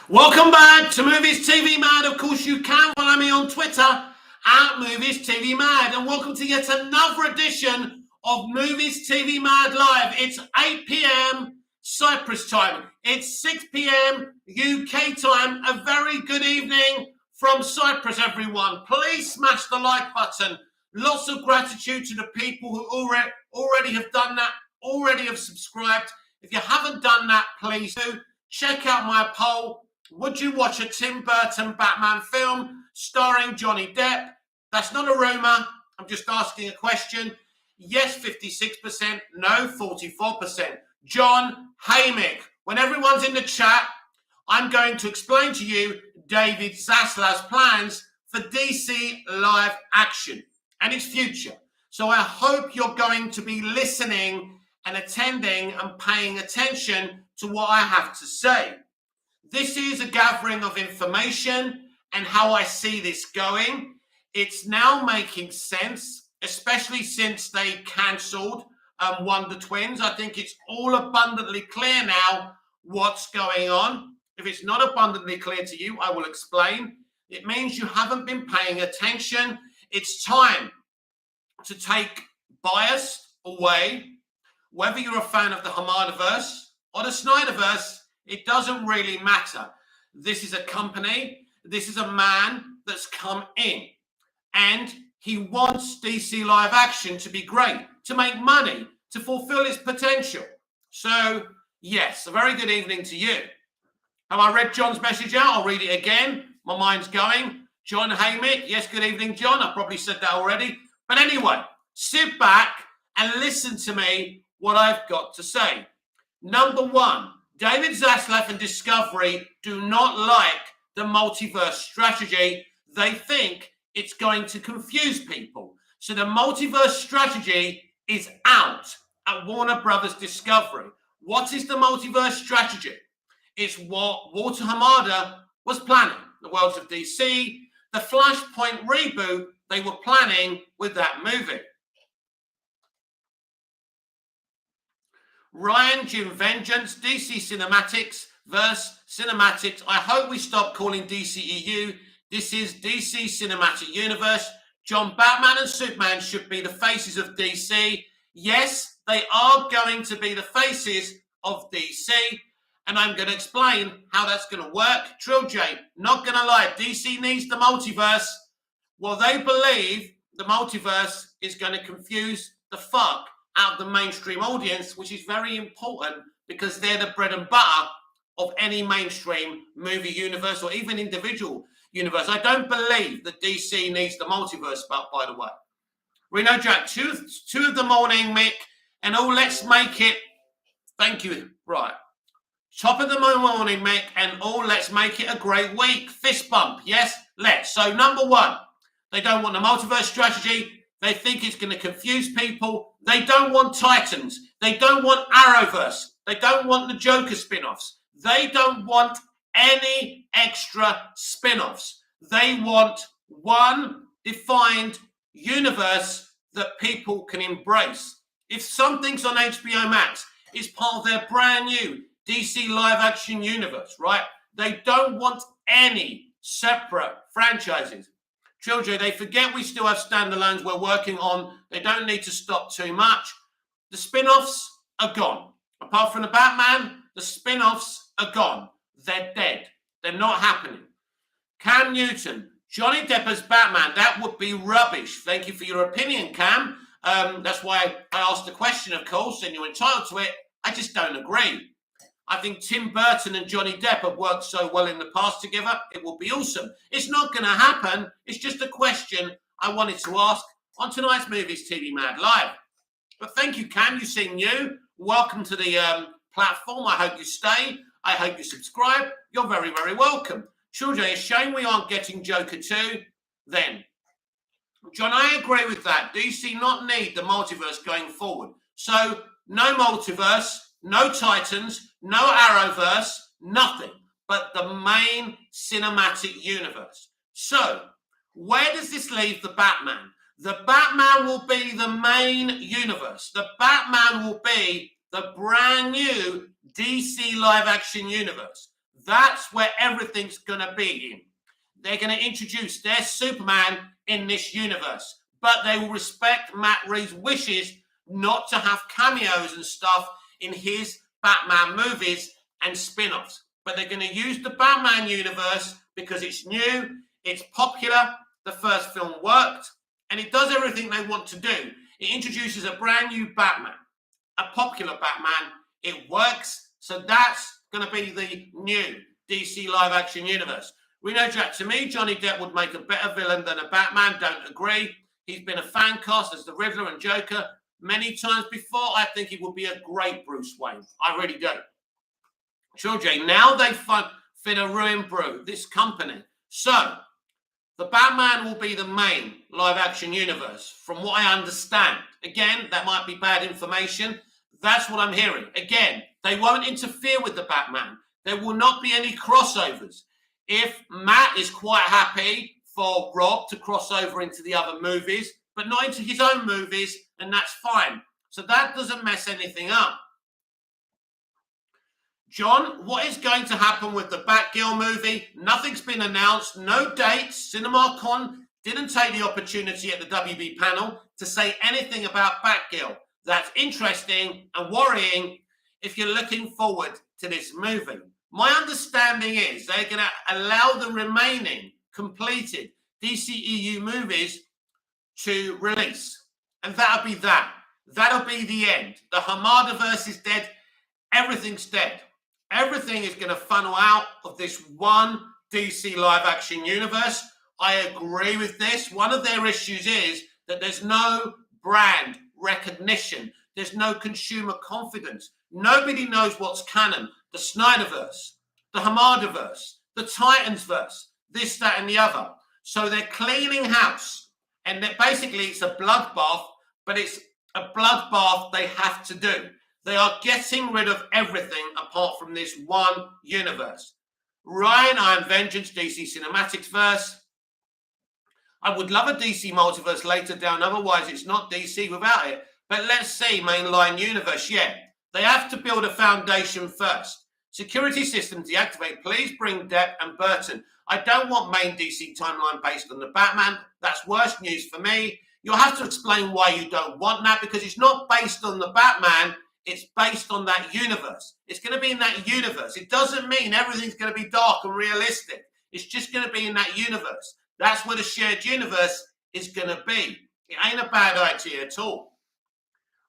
Welcome back to Movies TV Mad. Of course, you can follow me on Twitter at Movies TV Mad. And welcome to yet another edition of Movies TV Mad Live. It's 8 p.m. Cyprus time. It's 6 p.m. UK time. A very good evening from Cyprus, everyone. Please smash the like button. Lots of gratitude to the people who already have done that, already have subscribed. If you haven't done that, please do. Check out my poll. Would you watch a Tim Burton Batman film starring Johnny Depp? That's not a rumour. I'm just asking a question. Yes, 56%. No, 44%. John Haymick. When everyone's in the chat, I'm going to explain to you David Zaslav's plans for DC live action and its future. So I hope you're going to be listening and attending and paying attention to what I have to say. This is a gathering of information and how I see this going. It's now making sense, especially since they cancelled Wonder Twins. I think it's all abundantly clear now what's going on. If it's not abundantly clear to you, I will explain. It means you haven't been paying attention. It's time to take bias away. Whether you're a fan of the Hamadaverse or the Snyderverse, it doesn't really matter. This is a company, this is a man that's come in, and he wants DC live action to be great, to make money, to fulfill its potential. So, yes, a very good evening to you. Have I read John's message out? I'll read it again. My mind's going. John Haymick. Yes, good evening, John. I probably said that already. But anyway, sit back and listen to me, what I've got to say. Number one, David Zaslav and Discovery do not like the multiverse strategy. They think it's going to confuse people. So the multiverse strategy is out at Warner Brothers Discovery. What is the multiverse strategy? It's what Walter Hamada was planning. The worlds of DC, the Flashpoint reboot they were planning with that movie. Ryan, Jim Vengeance, DC Cinematics versus Cinematics. I hope we stop calling DCEU. This is DC Cinematic Universe. John, Batman and Superman should be the faces of DC. Yes, they are going to be the faces of DC. And I'm going to explain how that's going to work. Trill J, not going to lie, DC needs the multiverse. Well, they believe the multiverse is going to confuse the fuck out of the mainstream audience, which is very important because they're the bread and butter of any mainstream movie universe or even individual universe. I don't believe that DC needs the multiverse, but by the way. Reno Jack, two of the morning, Mick, and let's make it, thank you, right. Top of the morning, Mick, and let's make it a great week. Fist bump, yes, let's. So number one, they don't want the multiverse strategy. They think it's going to confuse people. They don't want Titans. They don't want Arrowverse. They don't want the Joker spin-offs. They don't want any extra spin-offs. They want one defined universe that people can embrace. If something's on HBO Max, it's part of their brand new DC live-action universe, right? They don't want any separate franchises. Children, they forget we still have standalones we're working on. They don't need to stop too much. The spin-offs are gone. Apart from the Batman, the spin-offs are gone. They're dead. They're not happening. Cam Newton, Johnny Depp as Batman, that would be rubbish. Thank you for your opinion, Cam. That's why I asked the question, of course, and you're entitled to it. I just don't agree. I think Tim Burton and Johnny Depp have worked so well in the past together. It will be awesome. It's not going to happen. It's just a question I wanted to ask on tonight's Movies TV Mad Live. But thank you, Cam. You seem new. Welcome to the platform. I hope you stay. I hope you subscribe. You're very, very welcome. Children, it's a shame we aren't getting Joker 2 then. John, I agree with that. DC not need the multiverse going forward. So no multiverse, no Titans, no Arrowverse, nothing but the main cinematic universe. So, where does this leave the Batman? The Batman will be the main universe. The Batman will be the brand new DC live action universe. That's where everything's going to be in. They're going to introduce their Superman in this universe, but they will respect Matt Reeves' wishes not to have cameos and stuff in his Batman movies and spin-offs. But they're going to use the Batman universe because it's new, it's popular, the first film worked, and it does everything they want to do. It introduces a brand new Batman, a popular Batman. It works, so that's going to be the new DC live-action universe. We know, Jack, to me, Johnny Depp would make a better villain than a Batman. Don't agree. He's been a fan cast as the Riddler and Joker many times before. I think he would be a great Bruce Wayne. I really do. Sure, Jay. Now they finna ruin Brew, this company. So, the Batman will be the main live-action universe, from what I understand. Again, that might be bad information. That's what I'm hearing. Again, they won't interfere with the Batman. There will not be any crossovers. If Matt is quite happy for Rob to cross over into the other movies, but not into his own movies, and that's fine. So that doesn't mess anything up. John, what is going to happen with the Batgirl movie? Nothing's been announced, no dates. CinemaCon didn't take the opportunity at the WB panel to say anything about Batgirl. That's interesting and worrying if you're looking forward to this movie. My understanding is they're going to allow the remaining completed DCEU movies to release. And that'll be that. That'll be the end. The Hamadaverse is dead. Everything's dead. Everything is going to funnel out of this one DC live-action universe. I agree with this. One of their issues is that there's no brand recognition. There's no consumer confidence. Nobody knows what's canon. The Snyderverse, the Hamadaverse, the Titansverse, this, that, and the other. So they're cleaning house. And basically it's a bloodbath, but it's a bloodbath they have to do. They are getting rid of everything apart from this one universe. Ryan, I am Vengeance, DC Cinematics verse. I would love a DC multiverse later down. Otherwise, it's not DC without it. But let's see, mainline universe. Yeah, they have to build a foundation first. Security system deactivate. Please bring Depp and Burton. I don't want main DC timeline based on the Batman. That's worse news for me. You'll have to explain why you don't want that, because it's not based on the Batman. It's based on that universe. It's going to be in that universe. It doesn't mean everything's going to be dark and realistic. It's just going to be in that universe. That's where the shared universe is going to be. It ain't a bad idea at all.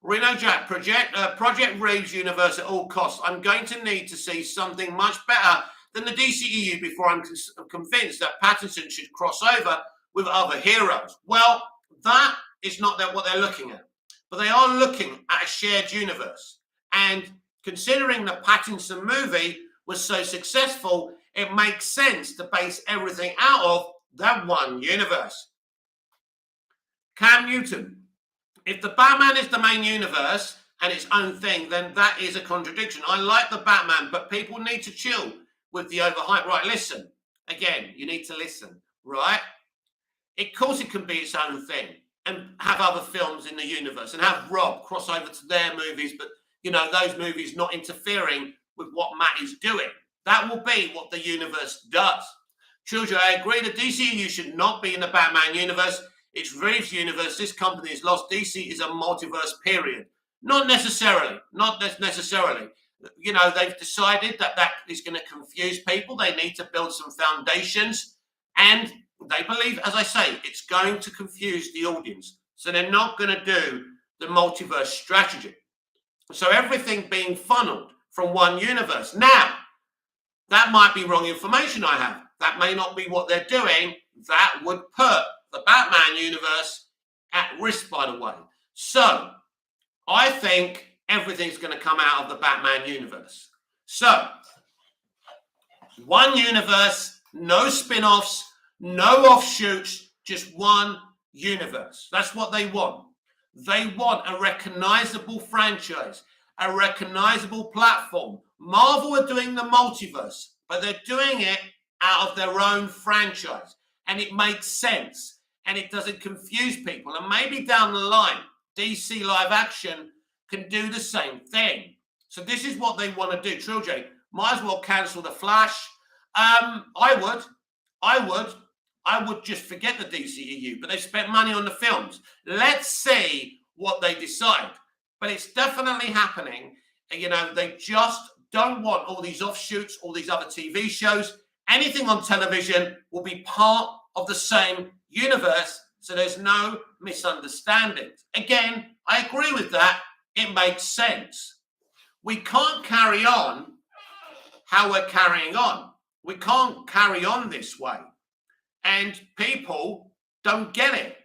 Reno Jack, Project Reeves universe at all costs. I'm going to need to see something much better than the DCEU before I'm convinced that Pattinson should cross over with other heroes. Well, that is not what they're looking at. But they are looking at a shared universe. And considering the Pattinson movie was so successful, it makes sense to base everything out of that one universe. Cam Newton. If the Batman is the main universe and its own thing, then that is a contradiction. I like the Batman, but people need to chill with the overhype. Right, listen. Again, you need to listen, right? Of course it can be its own thing and have other films in the universe and have Rob cross over to their movies, but, you know, those movies not interfering with what Matt is doing. That will be what the universe does. Children, I agree that DCU should not be in the Batman universe. It's Reeves' universe. This company has lost. DC is a multiverse, period. Not necessarily. Not necessarily. You know, they've decided that is going to confuse people. They need to build some foundations. And they believe, as I say, it's going to confuse the audience. So they're not going to do the multiverse strategy. So everything being funneled from one universe. Now, that might be wrong information I have. That may not be what they're doing. That would put the Batman universe at risk, by the way. So I think everything's going to come out of the Batman universe. So one universe, no spin-offs, no offshoots, just one universe. That's what they want. They want a recognizable franchise, a recognizable platform. Marvel are doing the multiverse, but they're doing it out of their own franchise. And it makes sense. And it doesn't confuse people. And maybe down the line, DC live action can do the same thing. So this is what they want to do. Trill J, Might as well cancel The Flash. I would just forget the DCEU, but they've spent money on the films. Let's see what they decide. But it's definitely happening. You know, they just don't want all these offshoots, all these other TV shows. Anything on television will be part of the same universe, so there's no misunderstandings. Again, I agree with that. It makes sense. We can't carry on how we're carrying on. We can't carry on this way. And people don't get it.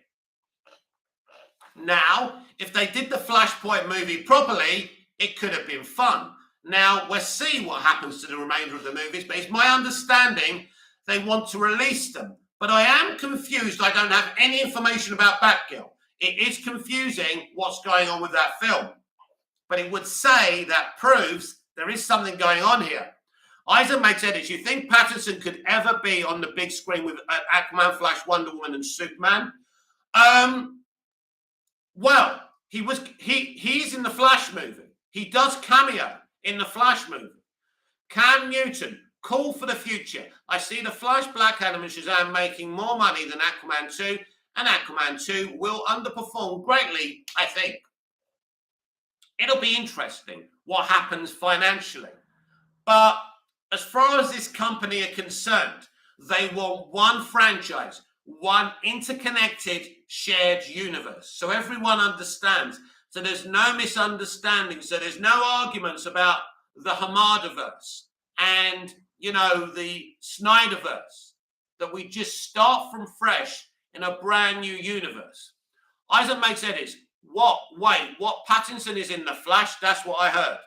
Now, if they did the Flashpoint movie properly, it could have been fun. Now, we'll see what happens to the remainder of the movies, but it's my understanding they want to release them. But I am confused. I don't have any information about Batgirl. It is confusing what's going on with that film. But it would say that proves there is something going on here. Isaac makes edits. You think Pattinson could ever be on the big screen with Aquaman, Flash, Wonder Woman, and Superman? Well, he's in the Flash movie. He does cameo in the Flash movie. Cam Newton, call for the future. I see the Flash, Black Adam, and Shazam making more money than Aquaman 2, and Aquaman 2 will underperform greatly, I think. It'll be interesting what happens financially. But as far as this company are concerned, they want one franchise, one interconnected, shared universe. So everyone understands. So there's no misunderstanding. So there's no arguments about the Hamadaverse and, you know, the Snyderverse. That we just start from fresh in a brand new universe. Isaac makes edits. What? Wait, what? Pattinson is in the Flash? That's what I heard.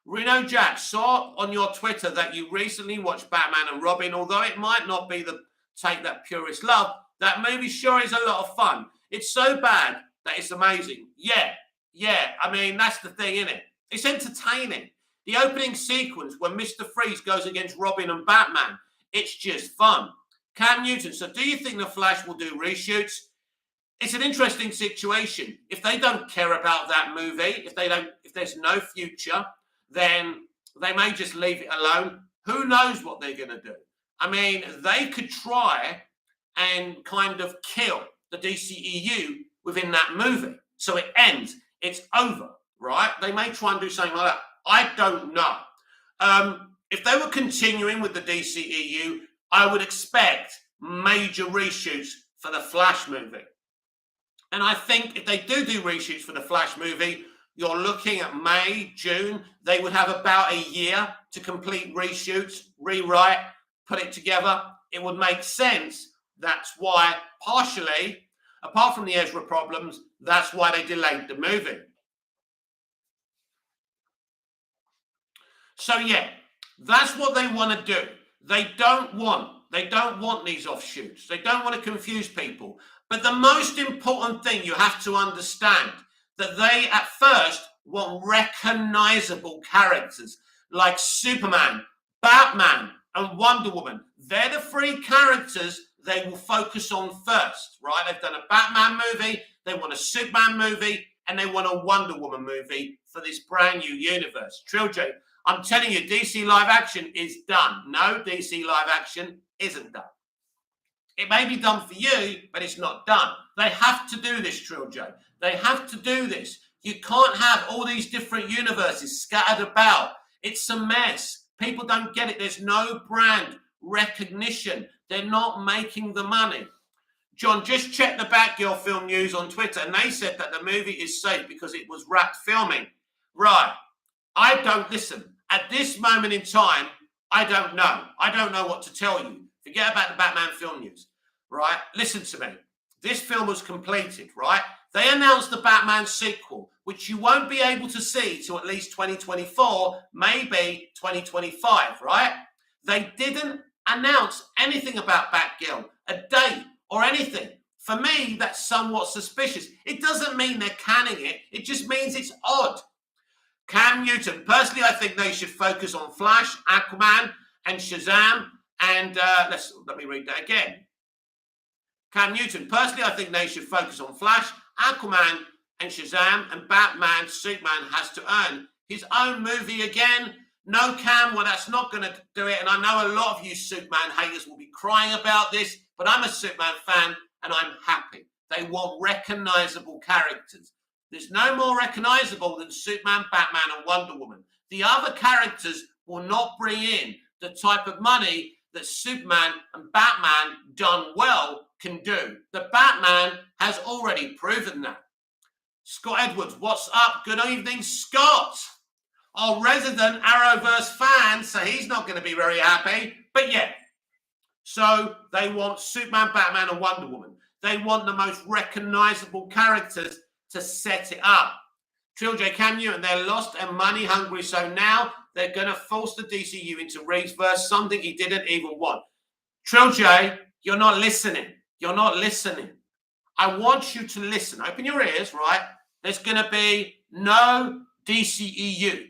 Reno Jack, saw on your Twitter that you recently watched Batman and Robin. Although it might not be the take that purist love, that movie sure is a lot of fun. It's so bad that it's amazing. Yeah. I mean, that's the thing, isn't it? It's entertaining. The opening sequence when Mr. Freeze goes against Robin and Batman, it's just fun. Cam Newton, so do you think the Flash will do reshoots? It's an interesting situation. If they don't care about that movie, if there's no future, then they may just leave it alone. Who knows what they're going to do? I mean, they could try and kind of kill the DCEU within that movie. So it ends. It's over, right? They may try and do something like that. I don't know. If they were continuing with the DCEU, I would expect major reshoots for the Flash movie. And I think if they do reshoots for the Flash movie, you're looking at May, June. They would have about a year to complete reshoots, rewrite, put it together. It would make sense. That's why, partially, apart from the Ezra problems, that's why they delayed the movie. So yeah, that's what they want to do. They don't want these offshoots. They don't want to confuse people. But the most important thing you have to understand that they at first want recognizable characters like Superman, Batman, and Wonder Woman. They're the three characters they will focus on first, right? They've done a Batman movie, they want a Superman movie, and they want a Wonder Woman movie for this brand new universe. Trilogy. I'm telling you, DC live action is done. No, DC live action isn't done. It may be done for you, but it's not done. They have to do this, Trilogy. They have to do this. You can't have all these different universes scattered about. It's a mess. People don't get it. There's no brand recognition. They're not making the money. John, just checked the Batgirl film news on Twitter, and they said that the movie is safe because it was wrapped filming. Right. I don't listen. At this moment in time, I don't know. I don't know what to tell you. Forget about the Batman film news, right? Listen to me. This film was completed, right? They announced the Batman sequel, which you won't be able to see till at least 2024, maybe 2025, right? They didn't announce anything about Batgirl, a date or anything. For me, that's somewhat suspicious. It doesn't mean they're canning it. It just means it's odd. Cam Newton, personally, I think they should focus on Flash, Aquaman, and Shazam. And let me read that again. Cam Newton, personally, I think they should focus on Flash, Aquaman, and Shazam. And Batman, Superman has to earn his own movie again. No, Cam, well, that's not going to do it. And I know a lot of you Superman haters will be crying about this, but I'm a Superman fan and I'm happy. They want recognizable characters. There's no more recognizable than Superman, Batman, and Wonder Woman. The other characters will not bring in the type of money that Superman and Batman done well can do. The Batman has already proven that. Scott Edwards, what's up? Good evening, Scott. Our resident Arrowverse fan, so he's not going to be very happy. But yeah, so they want Superman, Batman, and Wonder Woman. They want the most recognizable characters to set it up. Trill J. Cam Newton, they're lost and money hungry, so now they're going to force the DCU into Reeves' verse, something he didn't even want. Trill J, you're not listening. You're not listening. I want you to listen. Open your ears, right? There's going to be no DCEU.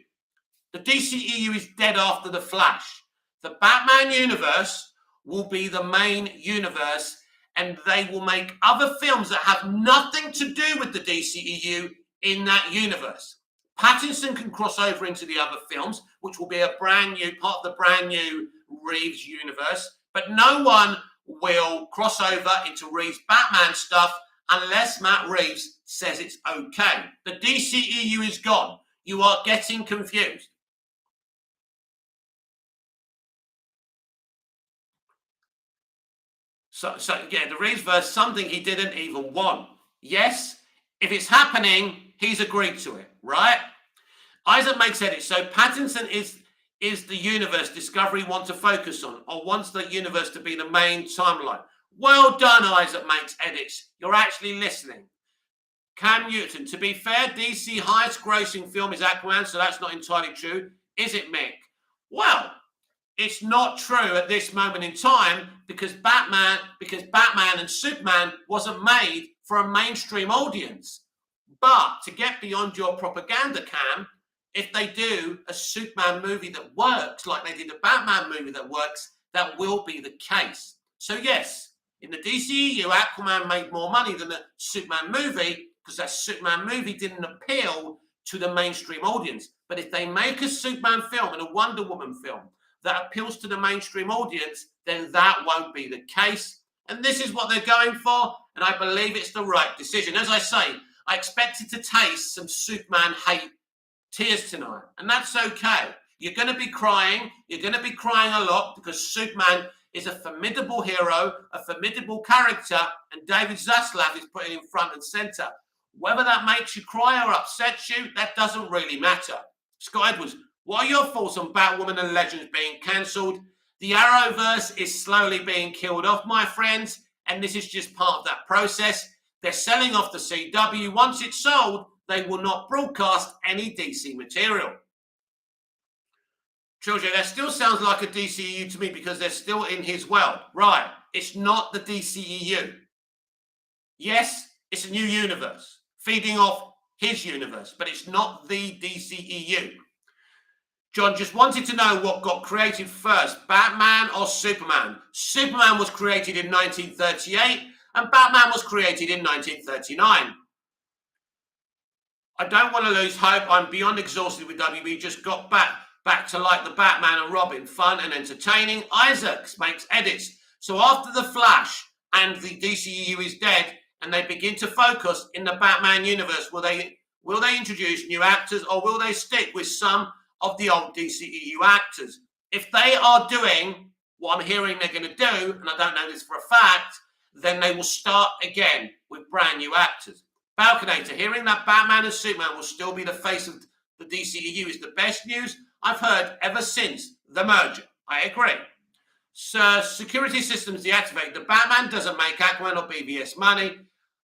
The DCEU is dead after The Flash. The Batman universe will be the main universe, and they will make other films that have nothing to do with the DCEU in that universe. Pattinson can cross over into the other films, which will be a brand new part of the brand new Reeves universe, but no one will cross over into Reeves' Batman stuff unless Matt Reeves says it's okay. The DCEU is gone. You are getting confused. So yeah, the Reeves verse, something he didn't even want. Yes, if it's happening, he's agreed to it, right? Isaac makes edits. So Pattinson is the universe Discovery want to focus on, or wants the universe to be the main timeline. Well done, Isaac makes edits. You're actually listening. Cam Newton, to be fair, DC highest grossing film is Aquaman, so that's not entirely true. Is it, Mick? Well, it's not true at this moment in time because Batman and Superman wasn't made for a mainstream audience. But to get beyond your propaganda, Cam, if they do a Superman movie that works like they did a Batman movie that works, that will be the case. So yes, in the DCEU, Aquaman made more money than the Superman movie because that Superman movie didn't appeal to the mainstream audience. But if they make a Superman film and a Wonder Woman film that appeals to the mainstream audience, then that won't be the case. And this is what they're going for, and I believe it's the right decision. As I say, I expected to taste some Superman hate tears tonight, and that's okay. You're going to be crying. You're going to be crying a lot because Superman is a formidable hero, a formidable character, and David Zaslav is putting in front and center. Whether that makes you cry or upsets you, that doesn't really matter. Scott Edwards, what are your thoughts on Batwoman and Legends being cancelled? The Arrowverse is slowly being killed off, my friends, and this is just part of that process. They're selling off the CW. Once it's sold, they will not broadcast any DC material. Children, that still sounds like a DCEU to me because they're still in his world. Right, it's not the DCEU. Yes, it's a new universe, feeding off his universe, but it's not the DCEU. John just wanted to know what got created first, Batman or Superman? Superman was created in 1938 and Batman was created in 1939. I don't want to lose hope. I'm beyond exhausted with WB. Just got back to like the Batman and Robin, fun and entertaining. Isaacs makes edits. So after The Flash and the DCEU is dead and they begin to focus in the Batman universe, will they introduce new actors or will they stick with some of the old DCEU actors? If they are doing what I'm hearing they're going to do, and I don't know this for a fact, then they will start again with brand new actors. Balconator, hearing that Batman and Superman will still be the face of the DCEU is the best news I've heard ever since the merger. I agree. So security systems deactivated. The Batman doesn't make Aquaman or BVS money,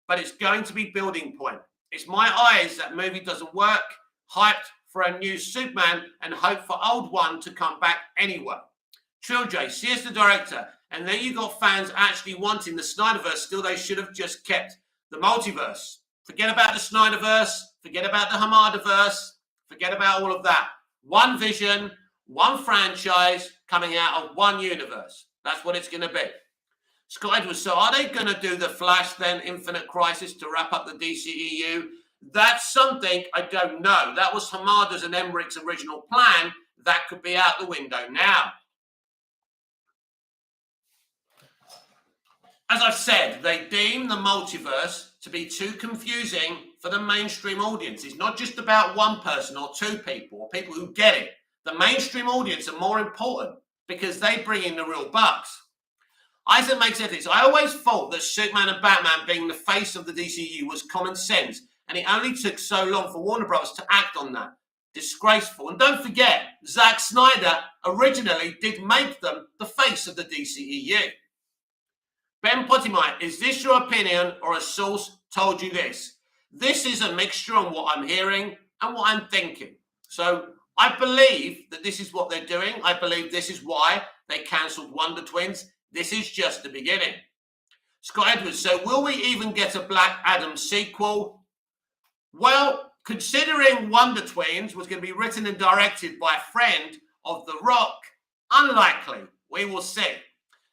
but it's going to be building point. It's my eyes that movie doesn't work. Hyped for a new Superman and hope for old one to come back anyway. Trill J, see as the director, and then you got fans actually wanting the Snyderverse. Still, they should have just kept the multiverse. Forget about the Snyderverse. Forget about the Hamadaverse. Forget about all of that. One vision, one franchise coming out of one universe. That's what it's going to be. Scott Edwards, so are they going to do The Flash then, Infinite Crisis, to wrap up the DCEU? That's something I don't know. That was Hamada's and Emmerich's original plan. that could be out the window now. As I've said, they deem the multiverse to be too confusing for the mainstream audience. It's not just about one person or two people or people who get it. The mainstream audience are more important because they bring in the real bucks. Isaac makes ethics. I always thought that Superman and Batman being the face of the DCU was common sense, and it only took so long for Warner Bros. To act on that. Disgraceful. And don't forget, Zack Snyder originally did make them the face of the DCEU. Ben Pottimer, is this your opinion or a source told you this? This is a mixture on what I'm hearing and what I'm thinking. So I believe that this is what they're doing. I believe this is why they cancelled Wonder Twins. This is just the beginning. Scott Edwards, so will we even get a Black Adam sequel? Well, considering Wonder Twins was going to be written and directed by a friend of The Rock, unlikely. We will see.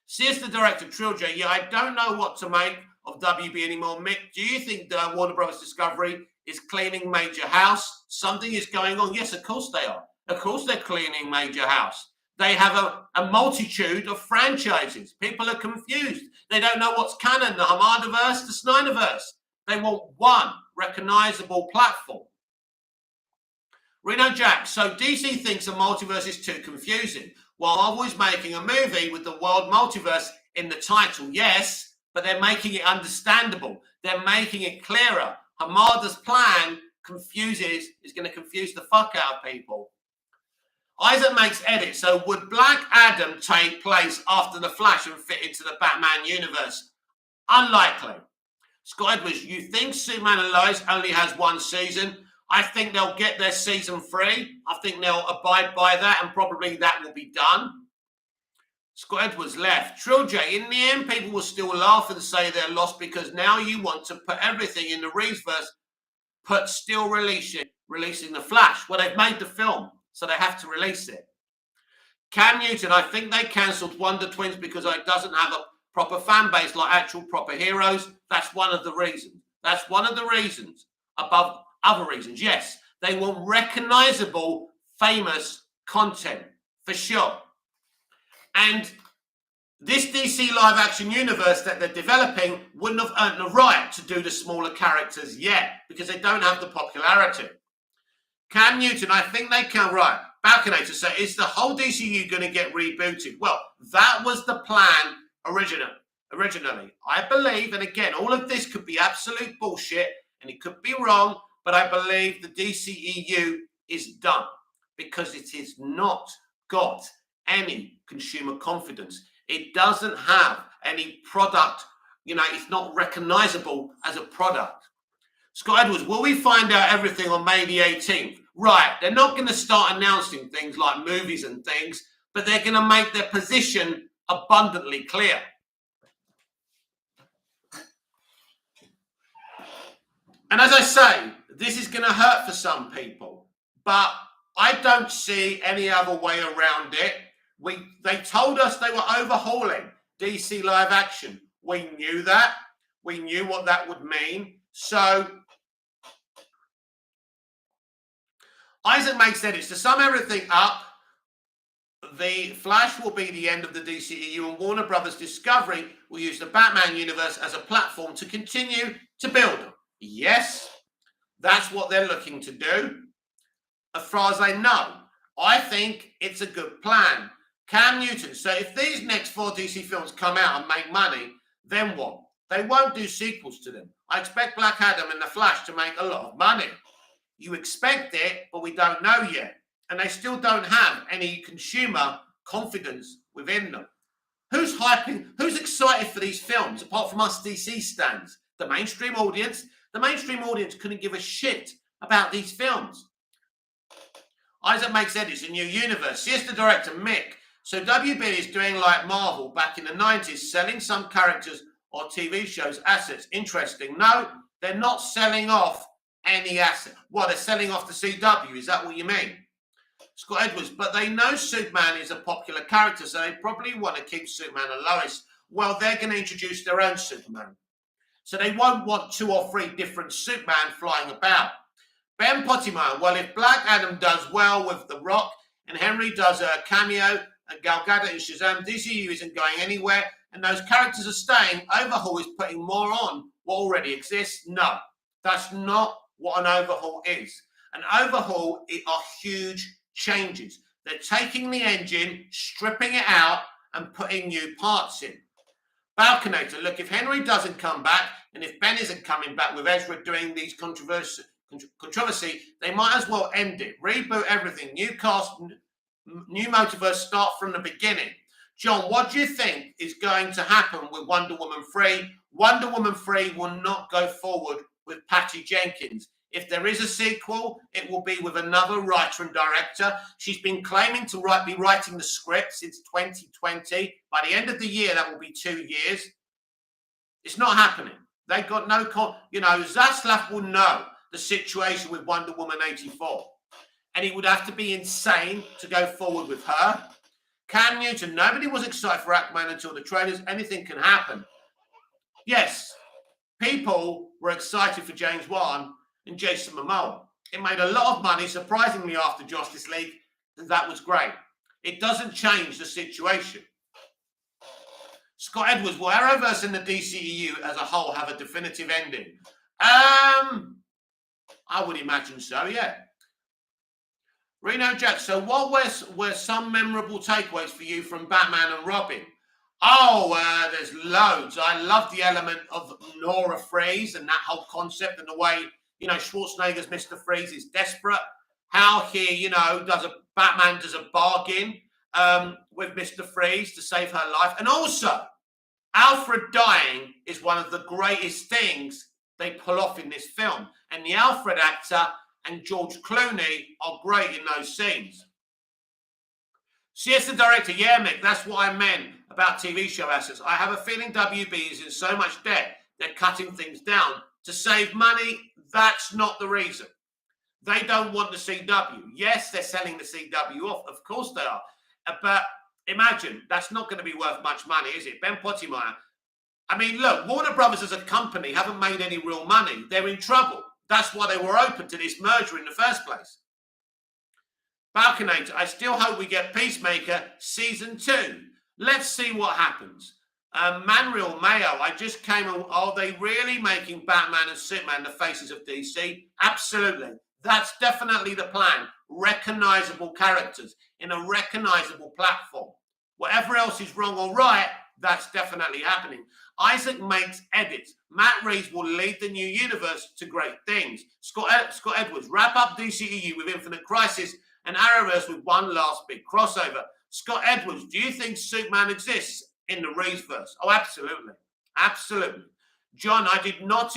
Says the director, Trilogy, yeah, I don't know what to make of WB anymore. Mick, do you think Warner Bros. Discovery is cleaning Major House? Something is going on. Yes, of course they are. Of course they're cleaning Major House. They have a multitude of franchises. People are confused. They don't know what's canon, the Hamadaverse, the Snyderverse. They want one recognizable platform. Reno Jack, so DC thinks a multiverse is too confusing. While Marvel's making a movie with the world multiverse in the title, yes, but they're making it understandable. They're making it clearer. Hamada's plan is going to confuse the fuck out of people. Isaac makes edit. So would Black Adam take place after The Flash and fit into the Batman universe? Unlikely. Scott Edwards, you think Superman and Lois only has one season? I think they'll get their season 3. I think they'll abide by that, and probably that will be done. Scott Edwards left. Trilogy, in the end, people will still laugh and say they're lost because now you want to put everything in the Reeveverse, but still releasing The Flash. Well, they've made the film, so they have to release it. Cam Newton, I think they cancelled Wonder Twins because it doesn't have a proper fan base like actual proper heroes. That's one of the reasons. That's one of the reasons. Above other reasons, yes. They want recognizable, famous content, for sure. And this DC live action universe that they're developing wouldn't have earned the right to do the smaller characters yet because they don't have the popularity. Cam Newton, I think they can, right. Balconator, so is the whole DCU going to get rebooted? Well, that was the plan originally. I believe, and again, all of this could be absolute bullshit and it could be wrong, but I believe the DCEU is done because it has not got any consumer confidence. It doesn't have any product, it's not recognizable as a product. Scott Edwards, will we find out everything on May the 18th? Right, they're not going to start announcing things like movies and things, but they're going to make their position abundantly clear. And as I say, this is going to hurt for some people, but I don't see any other way around it. They told us they were overhauling DC live action. We knew that. We knew what that would mean. So Isaac makes edits. To sum everything up, the Flash will be the end of the DCEU and Warner Brothers Discovery will use the Batman universe as a platform to continue to build. Yes, that's what they're looking to do. As far as I know, I think it's a good plan. Cam Newton, so if these next 4 DC films come out and make money, then what? They won't do sequels to them. I expect Black Adam and The Flash to make a lot of money. You expect it, but we don't know yet. And they still don't have any consumer confidence within them. Who's hyping? Who's excited for these films, apart from us DC stands? The mainstream audience? The mainstream audience couldn't give a shit about these films. Isaac makes edits in New Universe. Here's the director, Mick. So WB is doing like Marvel back in the 90s, selling some characters or TV shows assets. Interesting. No, they're not selling off any asset. Well, they're selling off the CW. Is that what you mean? Scott Edwards, but they know Superman is a popular character, so they probably want to keep Superman and Lois. Well, they're going to introduce their own Superman. So they won't want 2 or 3 different Superman flying about. Ben Pottimer, well, if Black Adam does well with The Rock, and Henry does a cameo and Gal Gadot in Shazam. DCU isn't going anywhere, and those characters are staying. Overhaul is putting more on what already exists. No, that's not what an overhaul is. An overhaul are huge changes. They're taking the engine, stripping it out, and putting new parts in. Balconator, look, if Henry doesn't come back, and if Ben isn't coming back with Ezra doing these controversy, they might as well end it. Reboot everything. New cast, new multiverse, start from the beginning. John, what do you think is going to happen with Wonder Woman 3? Wonder Woman 3 will not go forward with Patty Jenkins. If there is a sequel, it will be with another writer and director. She's been claiming to be writing the script since 2020. By the end of the year, that will be 2 years. It's not happening. They got no, Zaslav will know the situation with Wonder Woman 84. And he would have to be insane to go forward with her. Cam Newton, nobody was excited for Aquaman until the trailers. Anything can happen. Yes, people were excited for James Wan and Jason Momoa. It made a lot of money, surprisingly, after Justice League, and that was great. It doesn't change the situation. Scott Edwards, will Arrowverse and the DCEU as a whole have a definitive ending? I would imagine so, yeah. Reno Jack, so what were some memorable takeaways for you from Batman and Robin? Oh, there's loads. I love the element of Nora Freeze and that whole concept and the way, Schwarzenegger's Mr. Freeze is desperate. How he, Batman does a bargain with Mr. Freeze to save her life. And also, Alfred dying is one of the greatest things they pull off in this film. And the Alfred actor and George Clooney are great in those scenes. CS the director, yeah, Mick, that's what I meant about TV show assets. I have a feeling WB is in so much debt, they're cutting things down. To save money, that's not the reason. They don't want the CW. Yes, they're selling the CW off. Of course they are. But imagine, that's not going to be worth much money, is it? Ben Pottimeyer. I mean, look, Warner Brothers as a company haven't made any real money. They're in trouble. That's why they were open to this merger in the first place. Balconator, I still hope we get Peacemaker Season 2. Let's see what happens. Manreal Mayo, I just came on. Are they really making Batman and Superman the faces of DC? Absolutely. That's definitely the plan. Recognizable characters in a recognizable platform. Whatever else is wrong or right, that's definitely happening. Isaac makes edits. Matt Reeves will lead the new universe to great things. Scott Edwards, wrap up DCEU with Infinite Crisis and Arrowverse with one last big crossover. Scott Edwards, do you think Superman exists in the Reeveverse? Oh, absolutely. Absolutely. John, I did not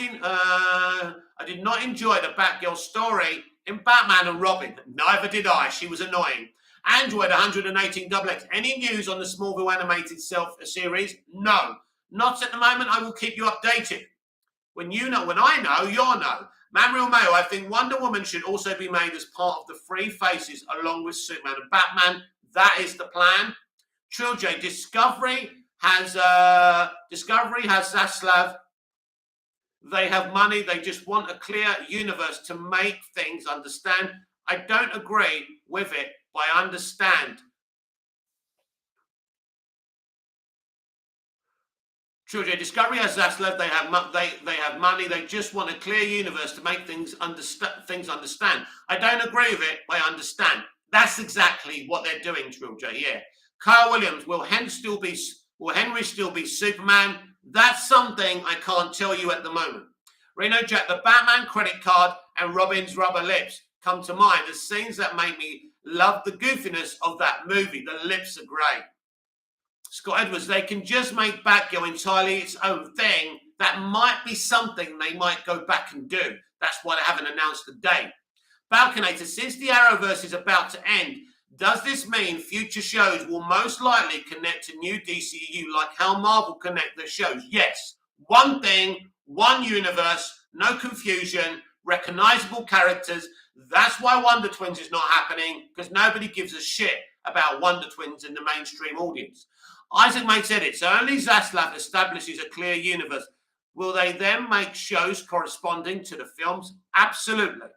enjoy the Batgirl story in Batman and Robin. Neither did I. She was annoying. Android 118 XX. Any news on the Smallville animated series? No. Not at the moment. I will keep you updated. When I know, you'll know. Manreal Mayo, I think Wonder Woman should also be made as part of the Three Faces along with Superman and Batman. That is the plan. Trilogy, Discovery has Zaslav. They have money. They just want a clear universe to make things understand. I don't agree with it, but I understand. Trilogy, Discovery has Zaslav. They have money. They just want a clear universe to make things understand. I don't agree with it, but I understand. That's exactly what they're doing, Trilogy. Yeah. Kyle Williams, will Henry still be Superman? That's something I can't tell you at the moment. Reno Jack, the Batman credit card and Robin's rubber lips come to mind as scenes that make me love the goofiness of that movie. The lips are great. Scott Edwards, they can just make Batgirl entirely its own thing. That might be something they might go back and do. That's why they haven't announced the date. Balconator, since the Arrowverse is about to end, does this mean future shows will most likely connect to new DCEU like how Marvel connect their shows? Yes. One thing, one universe, no confusion, recognizable characters. That's why Wonder Twins is not happening, because nobody gives a shit about Wonder Twins in the mainstream audience. Isaac makes edits. Only Zaslav establishes a clear universe. Will they then make shows corresponding to the films? Absolutely.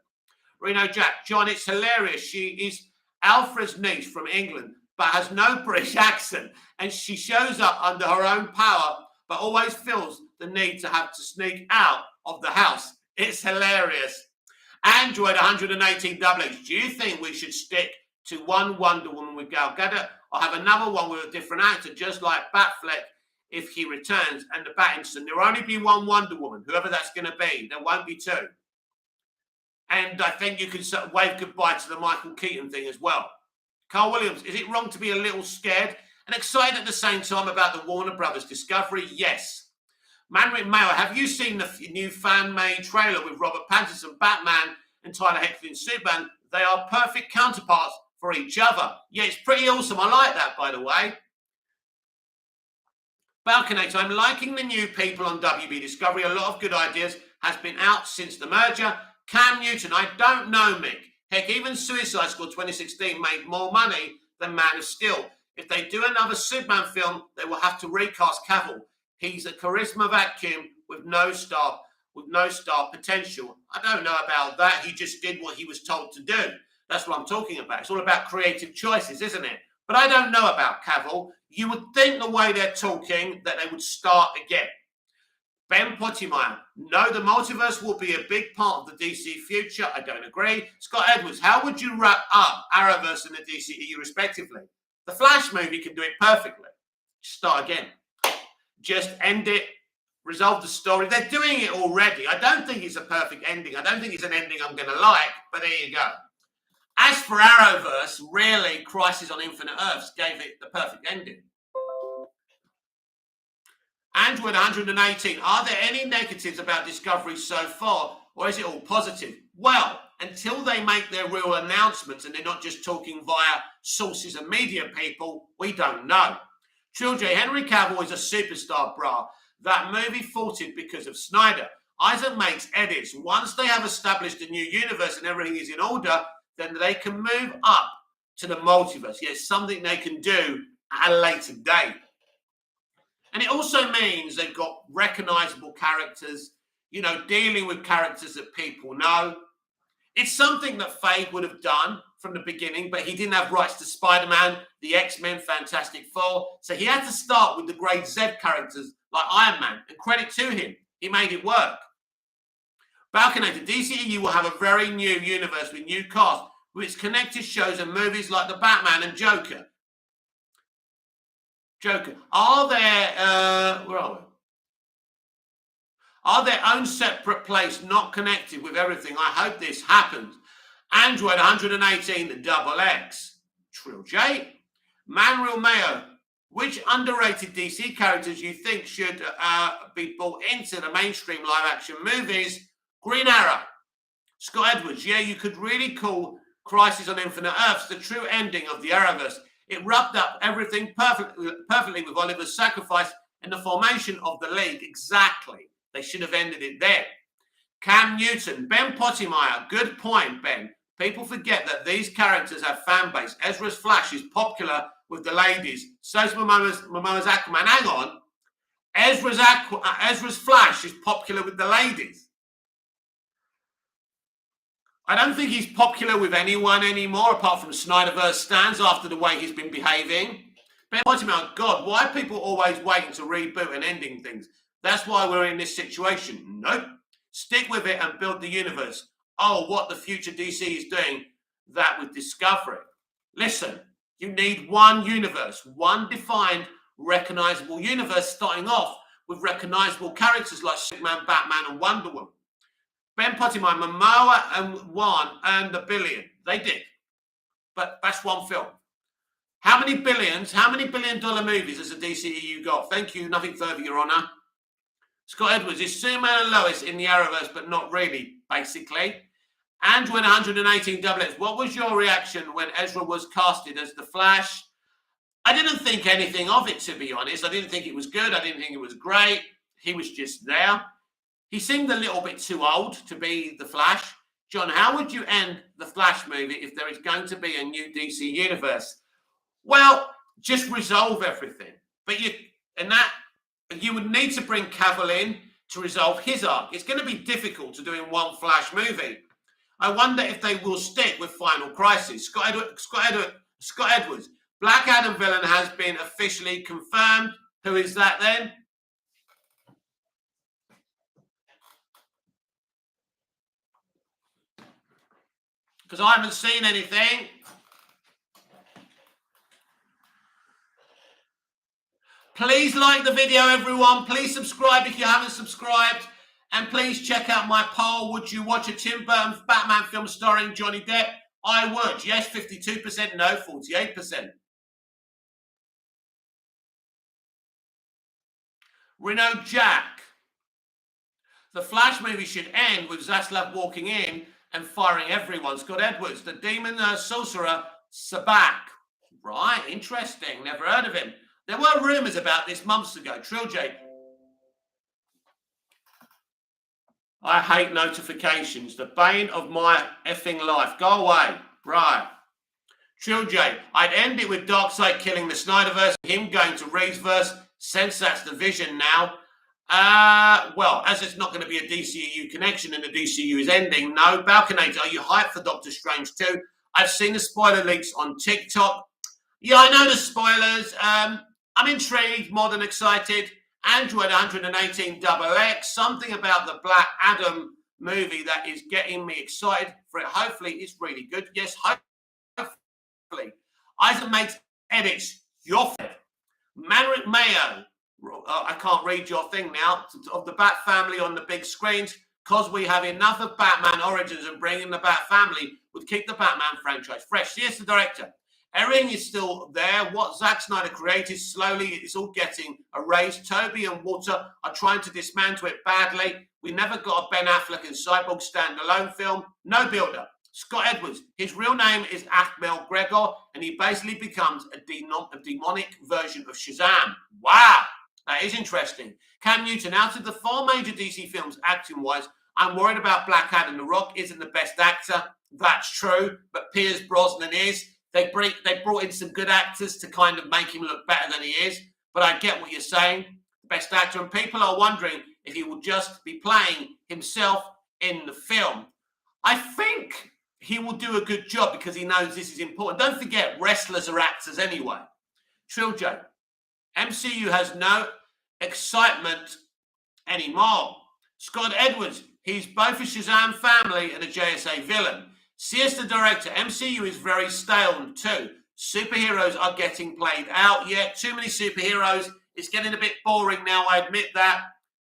Reno Jack, John, it's hilarious. She is Alfred's niece from England, but has no British accent, and she shows up under her own power, but always feels the need to have to sneak out of the house. It's hilarious. Android 118XX, do you think we should stick to one Wonder Woman with Gal Gadot, or have another one with a different actor, just like Batfleck if he returns, and the Pattinson? There will only be one Wonder Woman, whoever that's going to be. There won't be two. And I think you can sort of wave goodbye to the Michael Keaton thing as well. Carl Williams, is it wrong to be a little scared and excited at the same time about the Warner Brothers discovery? Yes. Manrick Mayo, have you seen the new fan-made trailer with Robert Pattinson, Batman, and Tyler Hoechlin, Superman? They are perfect counterparts for each other. Yeah, it's pretty awesome. I like that, by the way. Balconator, I'm liking the new people on WB Discovery. A lot of good ideas has been out since the merger. Cam Newton, I don't know, Mick. Heck, even Suicide Squad 2016 made more money than Man of Steel. If they do another Superman film, they will have to recast Cavill. He's a charisma vacuum with no star potential. I don't know about that. He just did what he was told to do. That's what I'm talking about. It's all about creative choices, isn't it? But I don't know about Cavill. You would think the way they're talking that they would start again. Ben Pottimeyer, no, the multiverse will be a big part of the DC future. I don't agree. Scott Edwards, how would you wrap up Arrowverse and the DCEU respectively? The Flash movie can do it perfectly. Start again. Just end it. Resolve the story. They're doing it already. I don't think it's a perfect ending. I don't think it's an ending I'm going to like, but there you go. As for Arrowverse, really, Crisis on Infinite Earths gave it the perfect ending. Android 118, are there any negatives about Discovery so far, or is it all positive? Well, until they make their real announcements and they're not just talking via sources and media people, we don't know. Trill J, Henry Cavill is a superstar, brah. That movie faulted because of Snyder. Isaac makes edits. Once they have established a new universe and everything is in order, then they can move up to the multiverse. Yeah, it's something they can do at a later date. And it also means they've got recognizable characters, you know, dealing with characters that people know. It's something that Feige would have done from the beginning, but he didn't have rights to Spider-Man, the X-Men, Fantastic Four. So he had to start with the grade Z characters like Iron Man, and credit to him, he made it work. Balconator, DCEU will have a very new universe with new cast, with its connected shows and movies like The Batman and Joker. Are there, where are we? Are their own separate place not connected with everything? I hope this happens. Android 118 XX. Trill J. Manreal Mayo. Which underrated DC characters you think should be brought into the mainstream live-action movies? Green Arrow. Scott Edwards. Yeah, you could really call Crisis on Infinite Earths the true ending of the Arrowverse. It wrapped up everything perfectly with Oliver's sacrifice and the formation of the League. Exactly. They should have ended it there. Cam Newton. Ben Pottimeyer. Good point, Ben. People forget that these characters have fan base. Ezra's Flash is popular with the ladies. So's Momoa's Aquaman. Hang on. Ezra's Flash is popular with the ladies. I don't think he's popular with anyone anymore, apart from Snyderverse stands after the way he's been behaving. Ben Pottimeyer, God, why are people always waiting to reboot and ending things? That's why we're in this situation. Nope. Stick with it and build the universe. Oh, what the future DC is doing that with Discovery. Listen, you need one universe, one defined, recognizable universe, starting off with recognizable characters like Superman, Batman, and Wonder Woman. Ben Pottimeyer, Momoa and Wan earned $1 billion. They did. But that's one film. How many billion-dollar movies has the DCEU got? Thank you. Nothing further, Your Honor. Scott Edwards, is Superman and Lois in the Arrowverse, but not really, basically. Android 118 XX, what was your reaction when Ezra was casted as the Flash? I didn't think anything of it, to be honest. I didn't think it was good. I didn't think it was great. He was just there. He seemed a little bit too old to be the Flash. John, how would you end the Flash movie if there is going to be a new DC universe? Well, just resolve everything. But you would need to bring Cavill in to resolve his arc. It's going to be difficult to do in one Flash movie. I wonder if they will stick with Final Crisis. Scott Edwards. Black Adam villain has been officially confirmed. Who is that then? Because I haven't seen anything. Please like the video, everyone. Please subscribe if you haven't subscribed. And please check out my poll. Would you watch a Tim Burton Batman film starring Johnny Depp? I would. Yes, 52%. No, 48%. Renault Jack. The Flash movie should end with Zaslav walking in and firing everyone. Scott Edwards. The demon sorcerer Sabak. Right, interesting. Never heard of him. There were rumours about this months ago. Triljay. I hate notifications. The bane of my effing life. Go away. Right. Triljay. I'd end it with Darkseid killing the Snyderverse, him going to Reeveverse, since that's the vision now. Well, as it's not going to be a DCEU connection and the DCU is ending, no. Balconator, are you hyped for Doctor Strange 2? I've seen the spoiler leaks on TikTok. Yeah, I know the spoilers. I'm intrigued, more than excited. Android 118XX, something about the Black Adam movie that is getting me excited for it. Hopefully, it's really good. Yes, hopefully. Isaac makes edits. Your friend. Manrick Mayo. I can't read your thing now. Of the Bat family on the big screens, because we have enough of Batman Origins and bringing the Bat family would keep the Batman franchise fresh. Here's the director. Everything is still there. What Zack Snyder created, slowly it's all getting erased. Toby and Walter are trying to dismantle it badly. We never got a Ben Affleck and Cyborg standalone film. No builder. Scott Edwards. His real name is Achmel Gregor, and he basically becomes a demonic version of Shazam. Wow, that is interesting. Cam Newton. Out of the 4 major DC films, acting-wise, I'm worried about Black Adam. The Rock isn't the best actor. That's true, but Pierce Brosnan is. They brought in some good actors to kind of make him look better than he is. But I get what you're saying. Best actor. And people are wondering if he will just be playing himself in the film. I think he will do a good job because he knows this is important. Don't forget, wrestlers are actors anyway. Triljay. MCU has no excitement anymore. Scott Edwards. He's both a Shazam family and a JSA villain. Siesta director, MCU is very stale too. Superheroes are getting played out. Yeah, too many superheroes. It's getting a bit boring now, I admit that.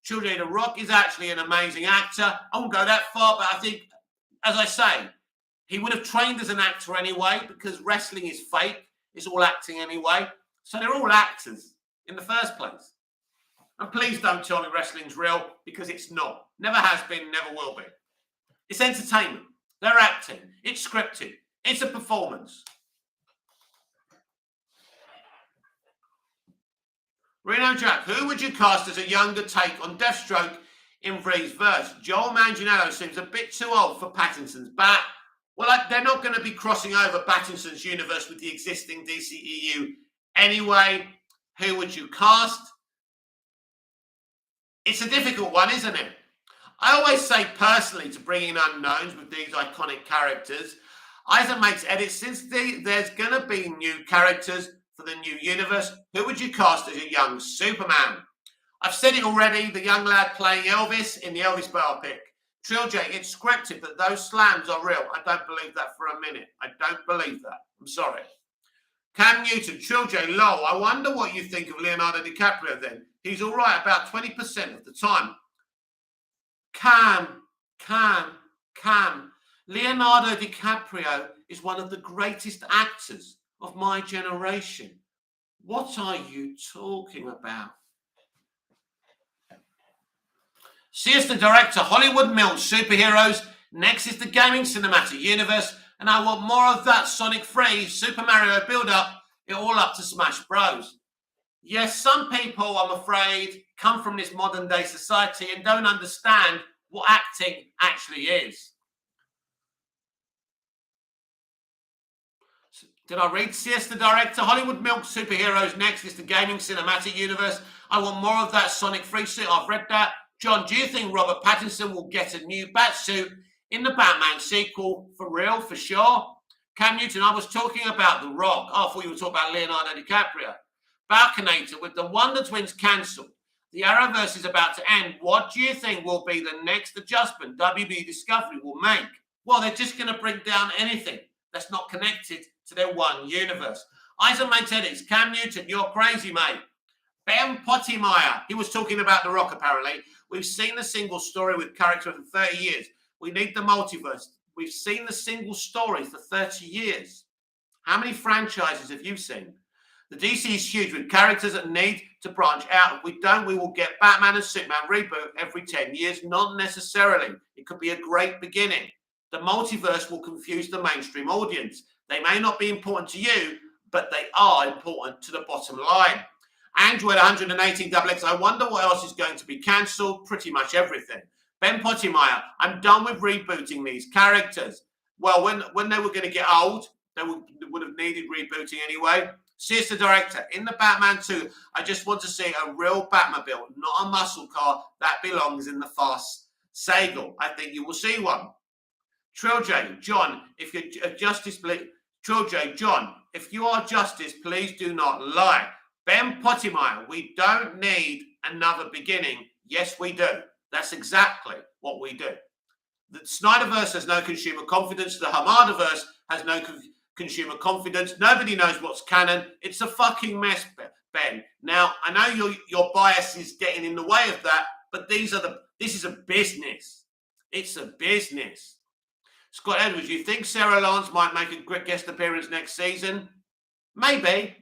Triljay, The Rock is actually an amazing actor. I won't go that far, but I think, as I say, he would have trained as an actor anyway because wrestling is fake. It's all acting anyway. So they're all actors in the first place. And please don't tell me wrestling's real because it's not. Never has been, never will be. It's entertainment. They're acting. It's scripted. It's a performance. Reno Jack, who would you cast as a younger take on Deathstroke in Reeveverse? Joel Manganiello seems a bit too old for Pattinson's Bat. Well, they're not going to be crossing over Pattinson's universe with the existing DCEU anyway. Who would you cast? It's a difficult one, isn't it? I always say personally to bring in unknowns with these iconic characters. Isaac makes edits since there's going to be new characters for the new universe. Who would you cast as a young Superman? I've said it already, the young lad playing Elvis in the Elvis biopic. Triljay, it's scripted, but those slams are real. I don't believe that for a minute. I don't believe that. I'm sorry. Cam Newton, Triljay, lol. I wonder what you think of Leonardo DiCaprio then. He's all right about 20% of the time. Cam. Leonardo DiCaprio is one of the greatest actors of my generation. What are you talking about? Siesta director, Hollywood Mills, superheroes. Next is the gaming cinematic universe. And I want more of that Sonic 3 Super Mario build-up. It all up to Smash Bros. Yes, some people, I'm afraid, come from this modern day society and don't understand what acting actually is. Did I read Siesta director? Hollywood Milk superheroes. Next is the gaming cinematic universe. I want more of that Sonic 3 suit. I've read that. John, do you think Robert Pattinson will get a new bat suit in the Batman sequel, for real, for sure. Cam Newton, I was talking about The Rock. Oh, I thought you were talking about Leonardo DiCaprio. Balconator, with the Wonder Twins cancelled, the Arrowverse is about to end. What do you think will be the next adjustment WB Discovery will make? Well, they're just going to bring down anything that's not connected to their one universe. Isaac makes edits. Cam Newton, you're crazy, mate. Ben Pottimeyer, he was talking about The Rock, apparently. We've seen the single story with character for 30 years. We need the multiverse. We've seen the single story for 30 years. How many franchises have you seen? The DC is huge with characters that need to branch out. If we don't, we will get Batman and Superman reboot every 10 years. Not necessarily. It could be a great beginning. The multiverse will confuse the mainstream audience. They may not be important to you, but they are important to the bottom line. Android 118 XX, I wonder what else is going to be cancelled. Pretty much everything. Ben Pottimeyer, I'm done with rebooting these characters. Well, when they were going to get old, they would have needed rebooting anyway. Here's the director. In the Batman 2, I just want to see a real Batmobile, not a muscle car that belongs in the Fast Sagal. I think you will see one. Trill John, if you're Justice, John, if you are Justice, please do not lie. Ben Pottimeyer, we don't need another beginning. Yes, we do. That's exactly what we do. The Snyderverse has no consumer confidence. The Hamadaverse has no consumer confidence. Nobody knows what's canon. It's a fucking mess, Ben. Now, I know your bias is getting in the way of that, but this is a business. It's a business. Scott Edwards, you think Sarah Lance might make a guest appearance next season? Maybe.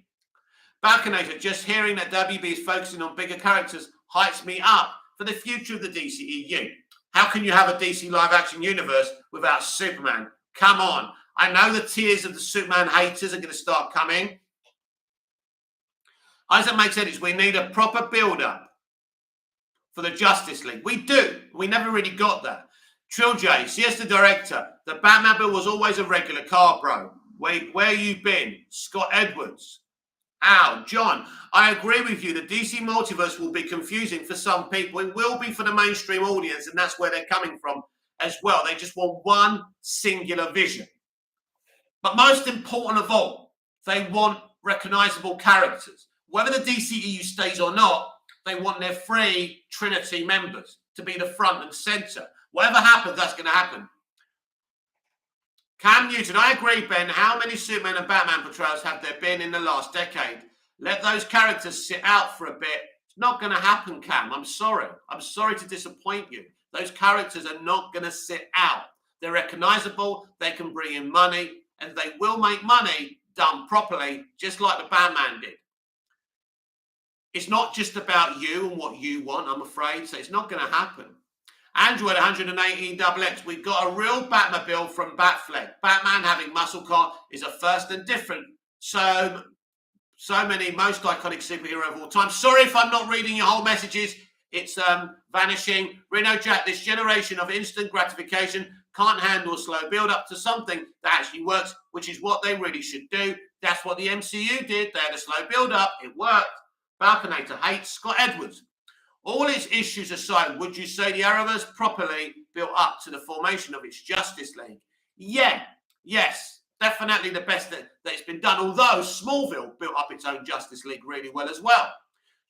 Balconator, just hearing that WB is focusing on bigger characters hypes me up for the future of the DCEU. How can you have a DC live-action universe without Superman? Come on. I know the tears of the Superman haters are going to start coming. Isaac makes edits. We need a proper build-up for the Justice League. We do. We never really got that. Trill J, CS the director. The Batmobile was always a regular car, bro. Where you been? Scott Edwards. Ow, John, I agree with you. The DC multiverse will be confusing for some people. It will be for the mainstream audience, and that's where they're coming from as well. They just want one singular vision. But most important of all, they want recognizable characters. Whether the DCEU stays or not, they want their three Trinity members to be the front and center. Whatever happens, that's going to happen. Cam Newton, I agree, Ben. How many Superman and Batman portrayals have there been in the last decade? Let those characters sit out for a bit. It's not going to happen, Cam. I'm sorry. I'm sorry to disappoint you. Those characters are not going to sit out. They're recognizable. They can bring in money, and they will make money done properly, just like the Batman did. It's not just about you and what you want, I'm afraid, so it's not going to happen. Android 118 XX, we got a real Batmobile from Batfleck. Batman having muscle car is a first and different. So many most iconic superhero of all time. Sorry if I'm not reading your whole messages. It's vanishing. Reno Jack, this generation of instant gratification can't handle a slow build up to something that actually works, which is what they really should do. That's what the MCU did. They had a slow build up. It worked. Balconator hates Scott Edwards. All its issues aside, would you say the Arrowverse properly built up to the formation of its Justice League? Yes, definitely the best that it's been done, although Smallville built up its own Justice League really well as well.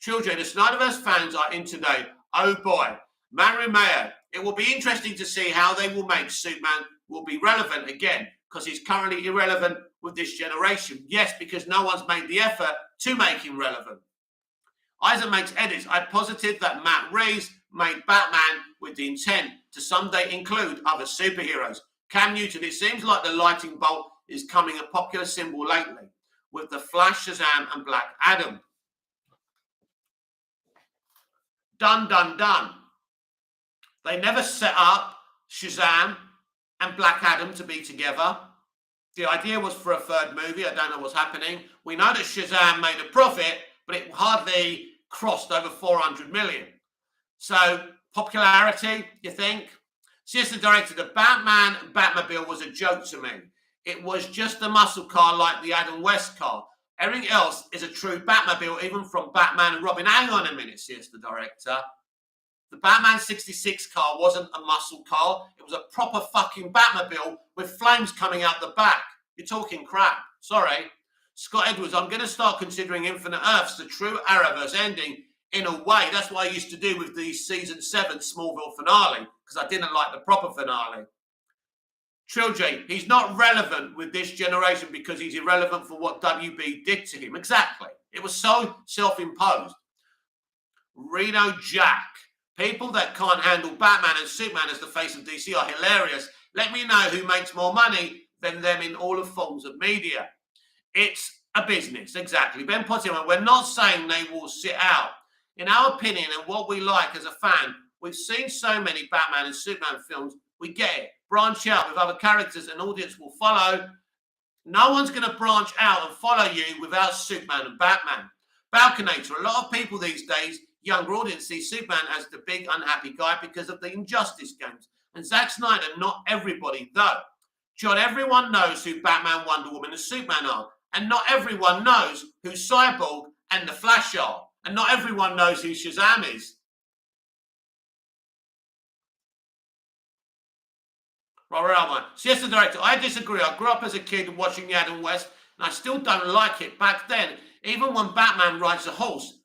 Children, the Snyderverse fans are in today. Oh boy. Mary Mayer, it will be interesting to see how they will make Superman will be relevant again, because he's currently irrelevant with this generation. Yes, because no one's made the effort to make him relevant. Isaac makes edits. I'm positive that Matt Reeves made Batman with the intent to someday include other superheroes. Cam Newton, it seems like the lightning bolt is coming a popular symbol lately with the Flash, Shazam, and Black Adam. Done. They never set up Shazam and Black Adam to be together. The idea was for a third movie. I don't know what's happening. We know that Shazam made a profit, but it hardly crossed over 400 million. So popularity, you think? Seriously, director, the Batman Batmobile was a joke to me. It was just a muscle car like the Adam West car. Everything else is a true Batmobile, even from Batman and Robin. Hang on a minute, seriously, director. The Batman 66 car wasn't a muscle car. It was a proper fucking Batmobile with flames coming out the back. You're talking crap. Sorry. Scott Edwards, I'm going to start considering Infinite Earths the true Arrowverse ending in a way. That's what I used to do with the season 7 Smallville finale, because I didn't like the proper finale. Trilogy, he's not relevant with this generation because he's irrelevant for what WB did to him. Exactly. It was so self-imposed. Reno Jack. People that can't handle Batman and Superman as the face of DC are hilarious. Let me know who makes more money than them in all of forms of media. It's a business, exactly. Ben Pottinger, we're not saying they will sit out. In our opinion and what we like as a fan, we've seen so many Batman and Superman films, we get it. Branch out with other characters and audience will follow. No one's going to branch out and follow you without Superman and Batman. Balconator, a lot of people these days, younger audience, see Superman as the big unhappy guy because of the Injustice games. And Zack Snyder, not everybody though. John, everyone knows who Batman, Wonder Woman and Superman are. And not everyone knows who Cyborg and the Flash are. And not everyone knows who Shazam is. Robert, Siesta Director, I disagree. I grew up as a kid watching the Adam West, and I still don't like it back then, even when Batman rides a horse.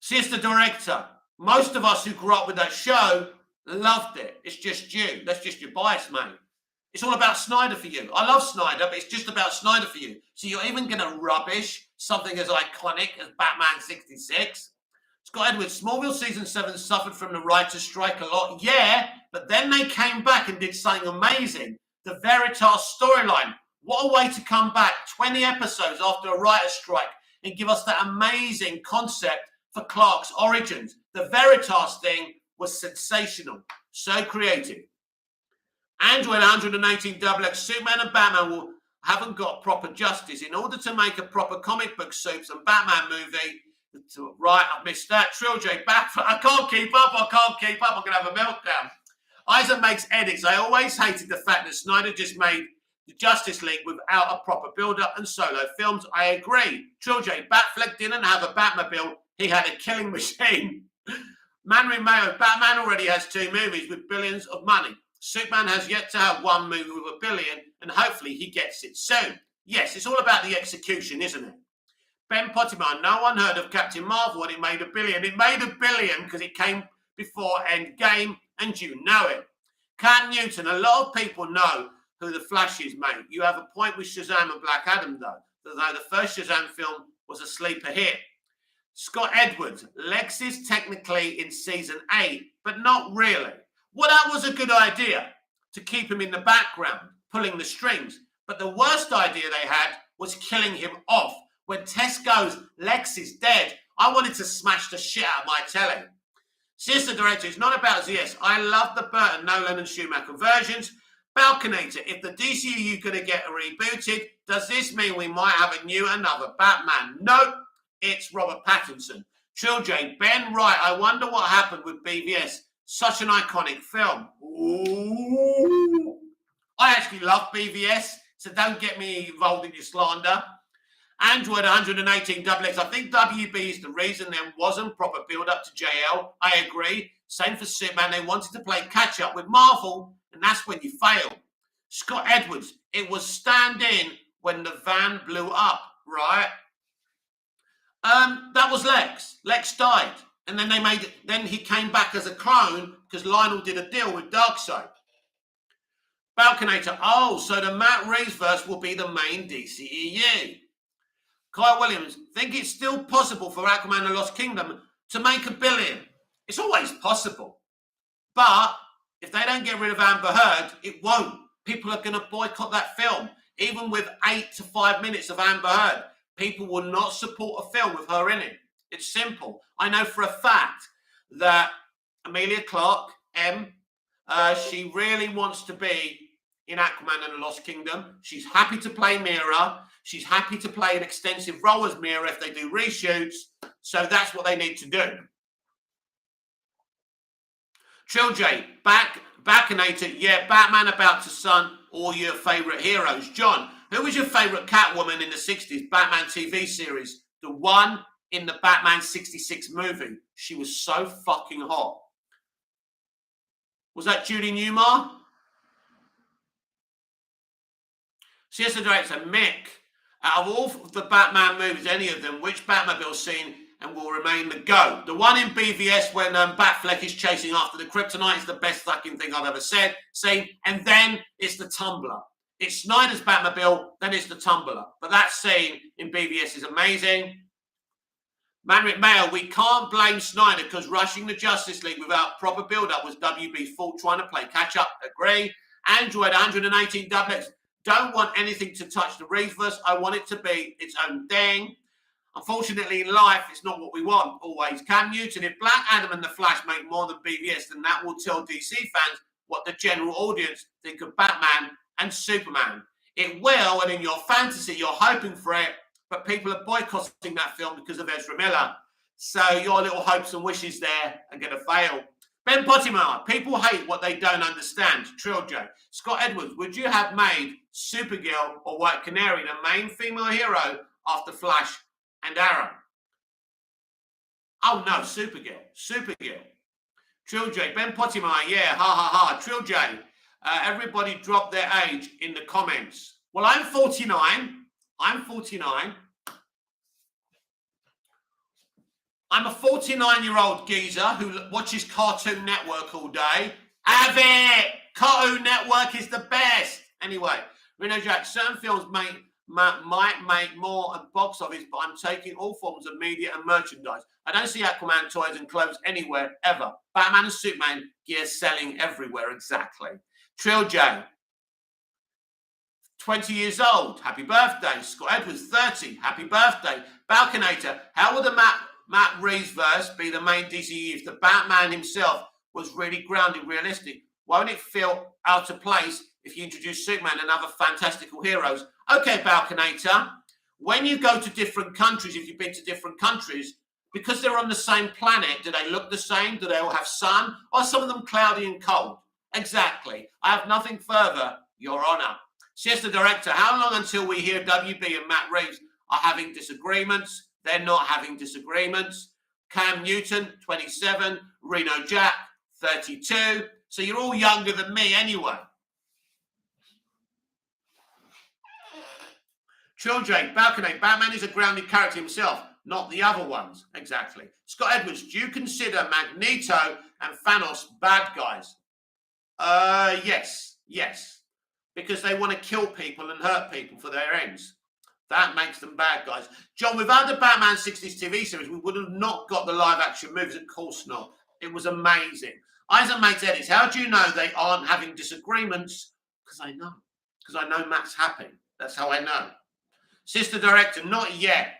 Siesta Director, most of us who grew up with that show loved it. It's just you. That's just your bias, mate. It's all about Snyder for you. I love Snyder, but it's just about Snyder for you. So you're even going to rubbish something as iconic as Batman 66? Scott Edwards, Smallville Season 7 suffered from the writer's strike a lot. Yeah, but then they came back and did something amazing. The Veritas storyline. What a way to come back 20 episodes after a writer's strike and give us that amazing concept for Clark's origins. The Veritas thing was sensational. So creative. Android 118 XX, Superman and Batman haven't got proper justice. In order to make a proper comic book Supes and Batman movie, right, I missed that. Trilogy, I can't keep up, I'm going to have a meltdown. Isaac makes edits. I always hated the fact that Snyder just made the Justice League without a proper build-up and solo films. I agree. Trilogy, Batfleck didn't have a Batmobile. He had a killing machine. Mandarin Mayo, Batman already has 2 movies with billions of money. Superman has yet to have 1 movie with $1 billion, and hopefully he gets it soon. Yes, it's all about the execution, isn't it? Ben Pottimer, no one heard of Captain Marvel when it made $1 billion. It made $1 billion because it came before Endgame, and you know it. Cam Newton, a lot of people know who the Flash is, mate. You have a point with Shazam and Black Adam, though the first Shazam film was a sleeper hit. Scott Edwards, Lex is technically in season 8, but not really. Well, that was a good idea to keep him in the background, pulling the strings. But the worst idea they had was killing him off. When Tess goes, Lex is dead, I wanted to smash the shit out of my telly. Sister Director, it's not about ZS. I love the Burton, Nolan and Schumacher versions. Balconator, if the DCU going to get rebooted, does this mean we might have another Batman? Nope, it's Robert Pattinson. Trilogy, Ben Wright, I wonder what happened with BVS. Such an iconic film. Ooh. I actually love BVS, so don't get me involved in your slander. Android 118 XX. I think WB is the reason there wasn't proper build-up to JL. I agree. Same for Superman. They wanted to play catch-up with Marvel, and that's when you fail. Scott Edwards. It was stand-in when the van blew up, right? That was Lex. Lex died. And then then he came back as a clone because Lionel did a deal with Darkseid. Balconator, so the Matt Reeves verse will be the main DCEU. Kyle Williams, think it's still possible for Aquaman and Lost Kingdom to make $1 billion? It's always possible. But if they don't get rid of Amber Heard, it won't. People are going to boycott that film. Even with 8 to 5 minutes of Amber Heard, people will not support a film with her in it. It's simple. I know for a fact that Emilia Clarke, she really wants to be in Aquaman and the Lost Kingdom. She's happy to play Mera. She's happy to play an extensive role as Mera if they do reshoots. So that's what they need to do. Trilogy, Backinator, yeah, Batman about to son all your favourite heroes. John, who was your favourite Catwoman in the 60s Batman TV series? The one in the Batman 66 movie. She was so fucking hot. Was that Judy Newmar? Siesta Director, Mick, out of all of the Batman movies, any of them, which Batmobile scene and will remain the GOAT? The one in BVS when Batfleck is chasing after the Kryptonite is the best fucking thing I've ever seen. And then it's the Tumbler. It's Snyder's Batmobile, then it's the Tumbler. But that scene in BVS is amazing. Manrick Mail, we can't blame Snyder because rushing the Justice League without proper build-up was WB's fault trying to play catch-up. Agree. Android 118 XX, don't want anything to touch the Reeveverse. I want it to be its own thing. Unfortunately, in life, it's not what we want always. Cam Newton, if Black Adam and The Flash make more than BVS, then that will tell DC fans what the general audience think of Batman and Superman. It will, and in your fantasy, you're hoping for it, but people are boycotting that film because of Ezra Miller. So your little hopes and wishes there are going to fail. Ben Pottimer, people hate what they don't understand. Triljo. Scott Edwards, would you have made Supergirl or White Canary the main female hero after Flash and Arrow? Oh no, Supergirl. Triljo. Ben Pottimer, yeah, ha ha ha. Triljo. Everybody drop their age in the comments. Well, I'm 49. I'm a 49-year-old geezer who watches Cartoon Network all day. Have it! Cartoon Network is the best. Anyway, Reno Jack, certain films might make more at box office, but I'm taking all forms of media and merchandise. I don't see Aquaman toys and clothes anywhere, ever. Batman and Superman gear selling everywhere, exactly. Trill J, 20 years old. Happy birthday. Scott Edwards, 30. Happy birthday. Balconator, how will the Matt Reeves verse be the main DCU if the Batman himself was really grounded, realistic? Won't it feel out of place if you introduce Superman and other fantastical heroes? Okay, Balconator, when you go to different countries, if you've been to different countries, because they're on the same planet, do they look the same? Do they all have sun? Or are some of them cloudy and cold? Exactly. I have nothing further, Your Honor. Siesta Director, how long until we hear WB and Matt Reeves are having disagreements? They're not having disagreements. Cam Newton, 27. Reno Jack, 32. So you're all younger than me anyway. Children, Balcony, Batman is a grounded character himself, not the other ones. Exactly. Scott Edwards, do you consider Magneto and Thanos bad guys? Yes. Because they want to kill people and hurt people for their ends. That makes them bad guys. John, without the Batman 60s TV series, we would have not got the live action movies. Of course not. It was amazing. Isaac makes edits. How do you know they aren't having disagreements? Because I know. Because I know Matt's happy. That's how I know. Sister Director, not yet.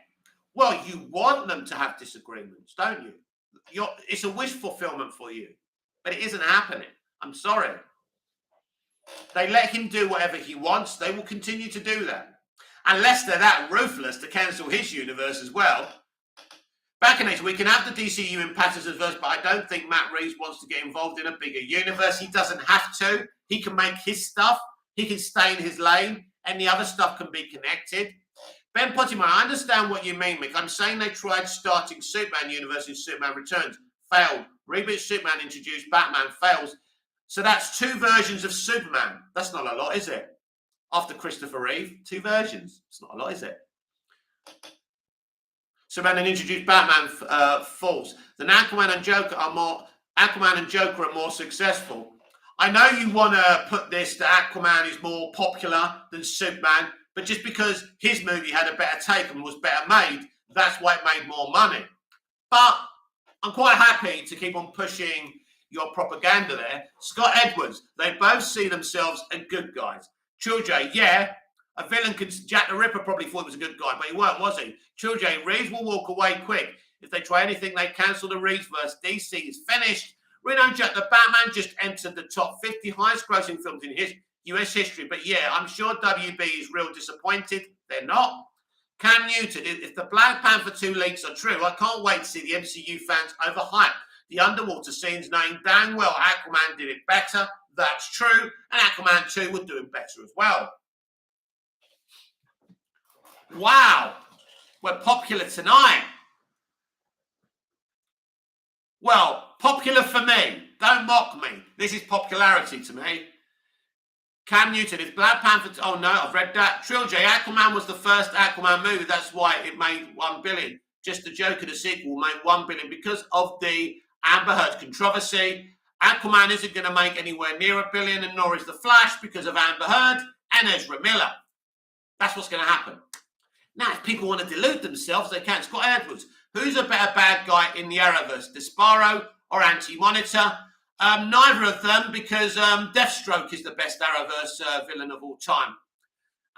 Well, you want them to have disagreements, don't you? It's a wish fulfillment for you. But it isn't happening. I'm sorry. They let him do whatever he wants. They will continue to do that. Unless they're that ruthless to cancel his universe as well. Baconator, we can have the DCU in Patterson's verse, but I don't think Matt Reeves wants to get involved in a bigger universe. He doesn't have to. He can make his stuff. He can stay in his lane. And the other stuff can be connected. Ben Pottimer, I understand what you mean, Mick. I'm saying they tried starting Superman universe in Superman Returns. Failed. Reboot Superman introduced Batman. Fails. So that's two versions of Superman. That's not a lot, is it? After Christopher Reeve, two versions. It's not a lot, is it? Superman and introduced Batman false. Then Aquaman and Joker are more successful. I know you want to put this that Aquaman is more popular than Superman, but just because his movie had a better take and was better made, that's why it made more money. But I'm quite happy to keep on pushing your propaganda there. Scott Edwards, they both see themselves as good guys. Children, yeah, a villain can. Jack the Ripper probably thought he was a good guy, but he weren't, was he? Children, Reeves will walk away quick. If they try anything, they cancel the Reeveverse. DC is finished. Reno Jack, the Batman just entered the top 50 highest grossing films in his US history. But yeah, I'm sure WB is real disappointed. They're not. Cam Newton, if the Black Panther 2 leaks are true, I can't wait to see the MCU fans overhype the underwater scenes, knowing dang well Aquaman did it better. That's true. And Aquaman 2 would do it better as well. Wow. We're popular tonight. Well, popular for me. Don't mock me. This is popularity to me. Cam Newton, is Black Panther... Oh, no, I've read that. Trilogy. Aquaman was the first Aquaman movie. That's why it made $1 billion. Just the Joker, the sequel, made $1 billion because of the Amber Heard controversy. Aquaman isn't going to make anywhere near $1 billion, and nor is The Flash because of Amber Heard and Ezra Miller. That's what's going to happen. Now, if people want to delude themselves, they can. Scott Edwards. Who's a better bad guy in the Arrowverse, Despero or Anti-Monitor? Neither of them, because Deathstroke is the best Arrowverse villain of all time.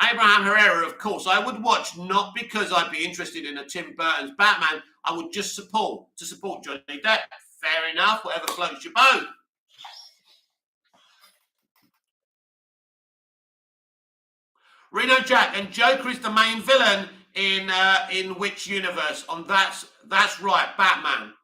Abraham Herrera, of course, I would watch, not because I'd be interested in a Tim Burton's Batman. I would just support Johnny Depp. Fair enough, whatever floats your boat. Reno Jack, and Joker is the main villain in which universe? On that's right, Batman.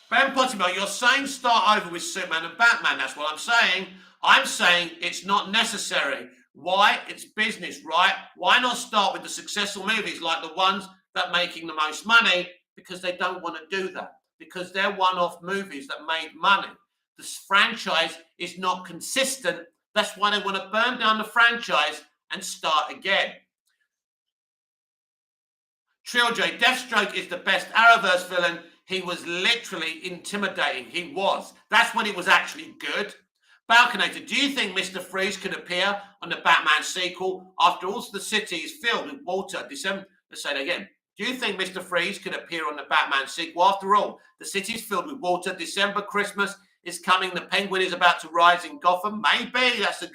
Ben Pottinger, you're saying start over with Superman and Batman. That's what I'm saying. I'm saying it's not necessary. Why? It's business, right? Why not start with the successful movies like the ones that are making the most money? Because they don't want to do that. Because they're one-off movies that made money. This franchise is not consistent. That's why they want to burn down the franchise and start again. Trilogy, Deathstroke is the best Arrowverse villain. He was literally intimidating. He was. That's when it was actually good. Balconator, do you think Mr. Freeze could appear on the Batman sequel after all the city is filled with water? Let's say that again. Do you think Mr. Freeze could appear on the Batman sequel? After all, the city is filled with water. December, Christmas is coming. The Penguin is about to rise in Gotham. Maybe that's a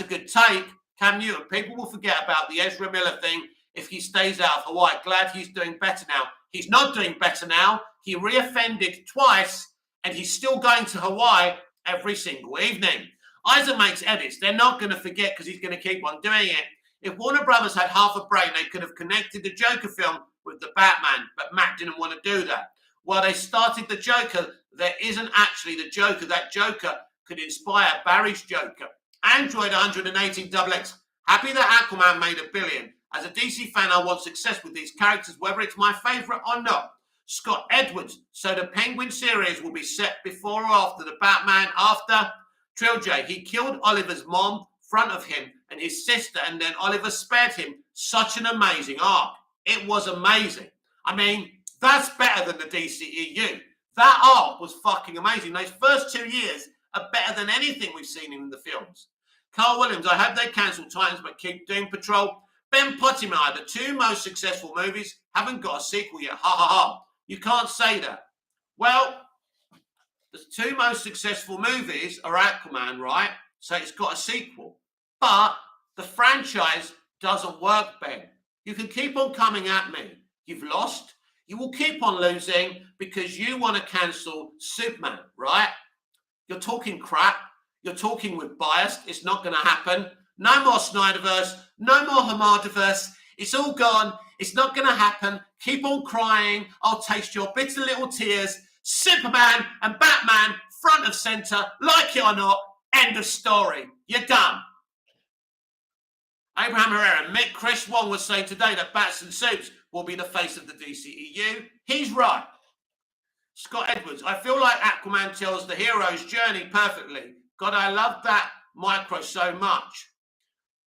good take. Cam Newton, people will forget about the Ezra Miller thing if he stays out of Hawaii. Glad he's doing better now. He's not doing better now. He reoffended twice, and he's still going to Hawaii every single evening. Isaac makes edits. They're not going to forget because he's going to keep on doing it. If Warner Brothers had half a brain, they could have connected the Joker film with the Batman, but Matt didn't want to do that. While they started the Joker, there isn't actually the Joker. That Joker could inspire Barry's Joker. Android 118XX. Happy that Aquaman made $1 billion. As a DC fan, I want success with these characters, whether it's my favourite or not. Scott Edwards. So the Penguin series will be set before or after the Batman after trilogy. He killed Oliver's mom, front of him, and his sister, and then Oliver spared him. Such an amazing arc. It was amazing. I mean, that's better than the DCEU. That arc was fucking amazing. Those first 2 years are better than anything we've seen in the films. Carl Williams, I hope they cancel Titans but keep Doom Patrol. Ben Pottinger, the two most successful movies haven't got a sequel yet. Ha ha ha. You can't say that. Well, the two most successful movies are Aquaman, right? So it's got a sequel. But the franchise doesn't work, Ben. You can keep on coming at me. You've lost. You will keep on losing because you want to cancel Superman, right? You're talking crap. You're talking with bias. It's not going to happen. No more Snyderverse. No more Hamadiverse. It's all gone. It's not going to happen. Keep on crying. I'll taste your bitter little tears. Superman and Batman front of center, like it or not. End of story. You're done. Abraham Herrera, Mick Chris Wong was saying today that Bats and Soups will be the face of the DCEU. He's right. Scott Edwards, I feel like Aquaman tells the hero's journey perfectly. God, I love that micro so much.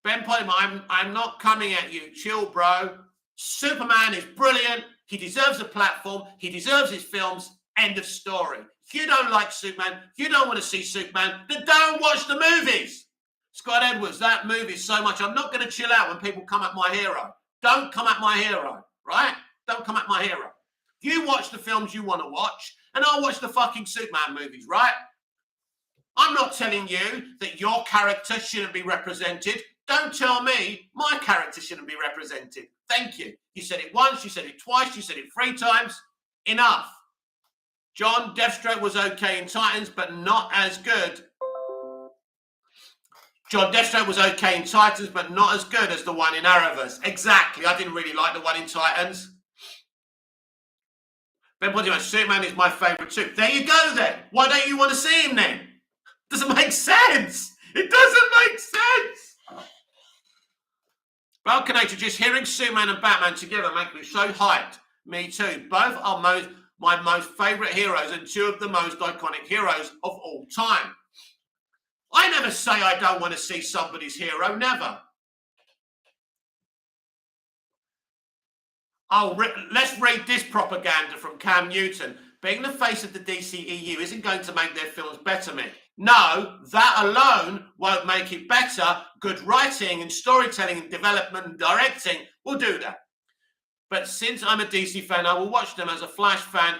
Ben Polymer, I'm not coming at you. Chill, bro. Superman is brilliant. He deserves a platform. He deserves his films. End of story. If you don't like Superman, you don't want to see Superman, then don't watch the movies. Scott Edwards, that movie is so much. I'm not going to chill out when people come at my hero. Don't come at my hero, right? Don't come at my hero. You watch the films you want to watch, and I'll watch the fucking Superman movies, right? I'm not telling you that your character shouldn't be represented. Don't tell me my character shouldn't be represented. Thank you. You said it once, you said it twice, you said it 3 times. Enough. John, Deathstroke was okay in Titans, but not as good. John, Deathstroke was okay in Titans, but not as good as the one in Arrowverse. Exactly. I didn't really like the one in Titans. Ben Pottinger, Superman is my favourite too. There you go then. Why don't you want to see him then? Doesn't make sense. It doesn't make sense. Balkanator, just hearing Superman and Batman together makes me so hyped. Me too. Both are my most favourite heroes and two of the most iconic heroes of all time. I never say I don't want to see somebody's hero, never. Oh, let's read this propaganda from Cam Newton. Being the face of the DCEU isn't going to make their films better, Mick. No, that alone won't make it better. Good writing and storytelling and development and directing will do that. But since I'm a DC fan, I will watch them. As a Flash fan,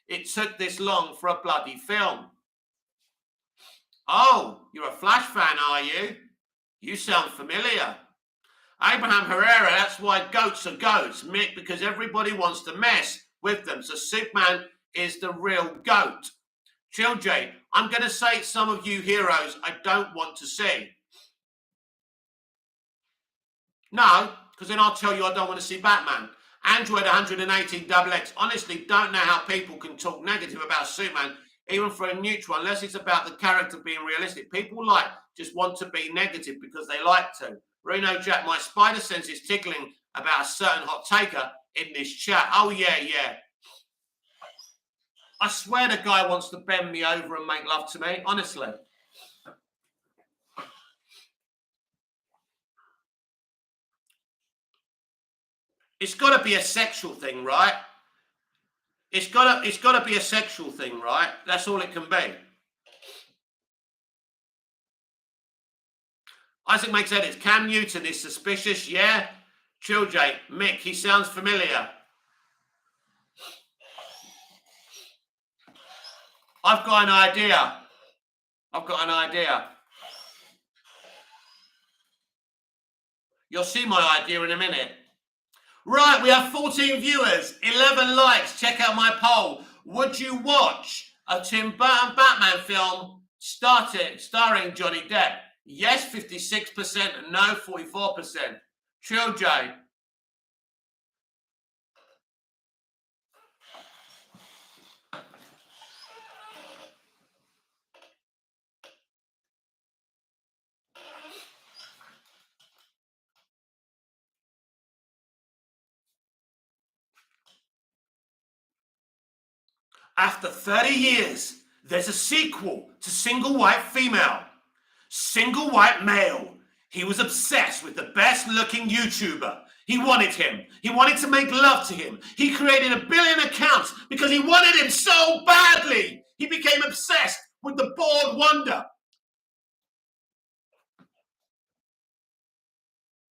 it took this long for a bloody film. Oh, you're a Flash fan, are you? You sound familiar. Abraham Herrera, that's why goats are goats, Mick, because everybody wants to mess with them. So Superman is the real goat. Chill J, I'm going to say some of you heroes I don't want to see. No, because then I'll tell you I don't want to see Batman. Android 118 XX, honestly don't know how people can talk negative about Superman, even for a neutral, unless it's about the character being realistic. People just want to be negative because they like to. Reno Jack, my spider sense is tickling about a certain hot taker in this chat. Oh, yeah. I swear the guy wants to bend me over and make love to me, honestly. It's got to be a sexual thing, right? It's got to be a sexual thing, right? That's all it can be. Isaac makes edits. Cam Newton is suspicious, yeah? Chill J, Mick, he sounds familiar. I've got an idea. You'll see my idea in a minute. Right, we have 14 viewers, 11 likes. Check out my poll. Would you watch a Tim Burton Batman film starring Johnny Depp? Yes, 56%, no, 44%. Chill J. After 30 years, there's a sequel to Single White Female. Single White Male. He was obsessed with the best looking YouTuber. He wanted him. He wanted to make love to him. He created 1 billion accounts because he wanted him so badly. He became obsessed with the bald wonder.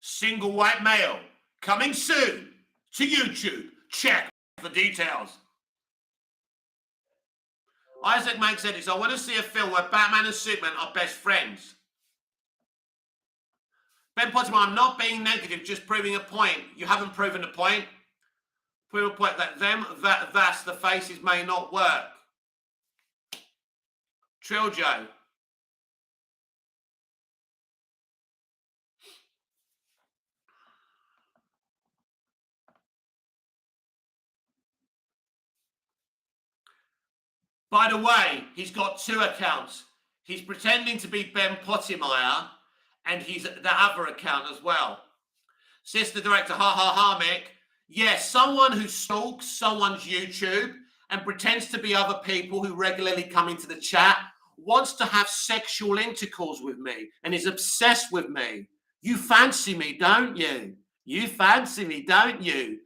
Single White Male. Coming soon to YouTube. Check for details. Isaac makes edits. I want to see a film where Batman and Superman are best friends. Ben Potter, I'm not being negative, just proving a point. You haven't proven a point. Prove a point that that's the faces may not work. Trill Joe. By the way, he's got 2 accounts. He's pretending to be Ben Pottimeyer, and he's the other account as well. Sister director, Mick. Yes, someone who stalks someone's YouTube and pretends to be other people who regularly come into the chat, wants to have sexual intercourse with me and is obsessed with me. You fancy me, don't you? You fancy me, don't you?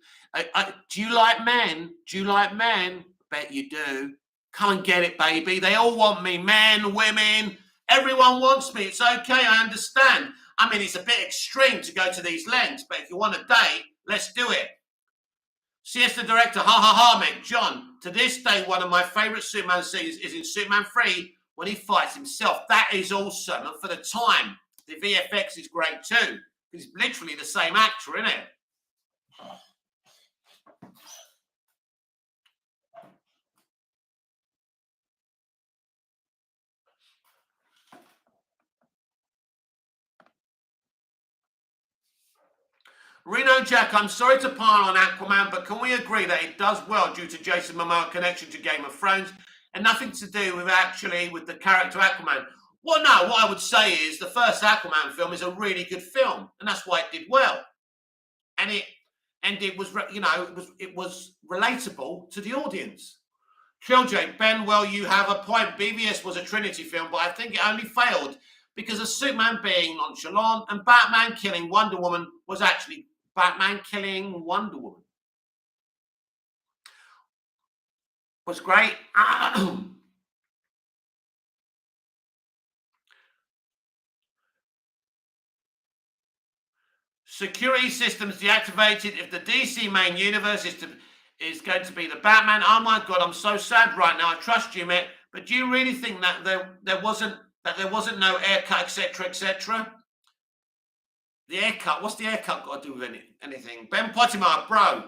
Do you like men? Do you like men? Bet you do. Come and get it, baby. They all want me. Men, women, everyone wants me. It's okay, I understand. I mean, it's a bit extreme to go to these lengths, but if you want a date, let's do it. Siesta director, Mick. John, to this day, one of my favourite Superman scenes is in Superman 3 when he fights himself. That is awesome. And for the time, the VFX is great too. He's literally the same actor, isn't it? Reno Jack, I'm sorry to pile on Aquaman, but can we agree that it does well due to Jason Momoa's connection to Game of Thrones and nothing to do with the character Aquaman? Well, no, what I would say is the first Aquaman film is a really good film, and that's why it did well. it was, you know, it was relatable to the audience. Trill Ben, well, you have a point. BVS was a Trinity film, but I think it only failed because of Superman being nonchalant and Batman killing Wonder Woman was actually Batman killing Wonder Woman. Was great. Security systems deactivated if the DC main universe is going to be the Batman. Oh my God, I'm so sad right now. I trust you, mate, but do you really think that there wasn't no haircut, etc., etc.? The haircut. What's the haircut got to do with anything? Ben Pottimer, bro.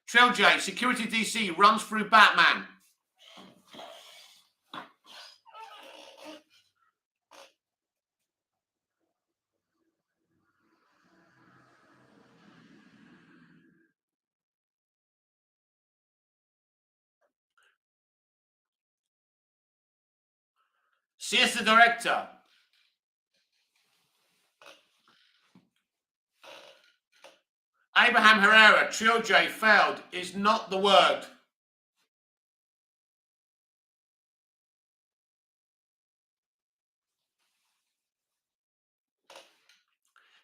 Trill J, Security DC runs through Batman. Siesta director. Abraham Herrera, Trill J failed is not the word.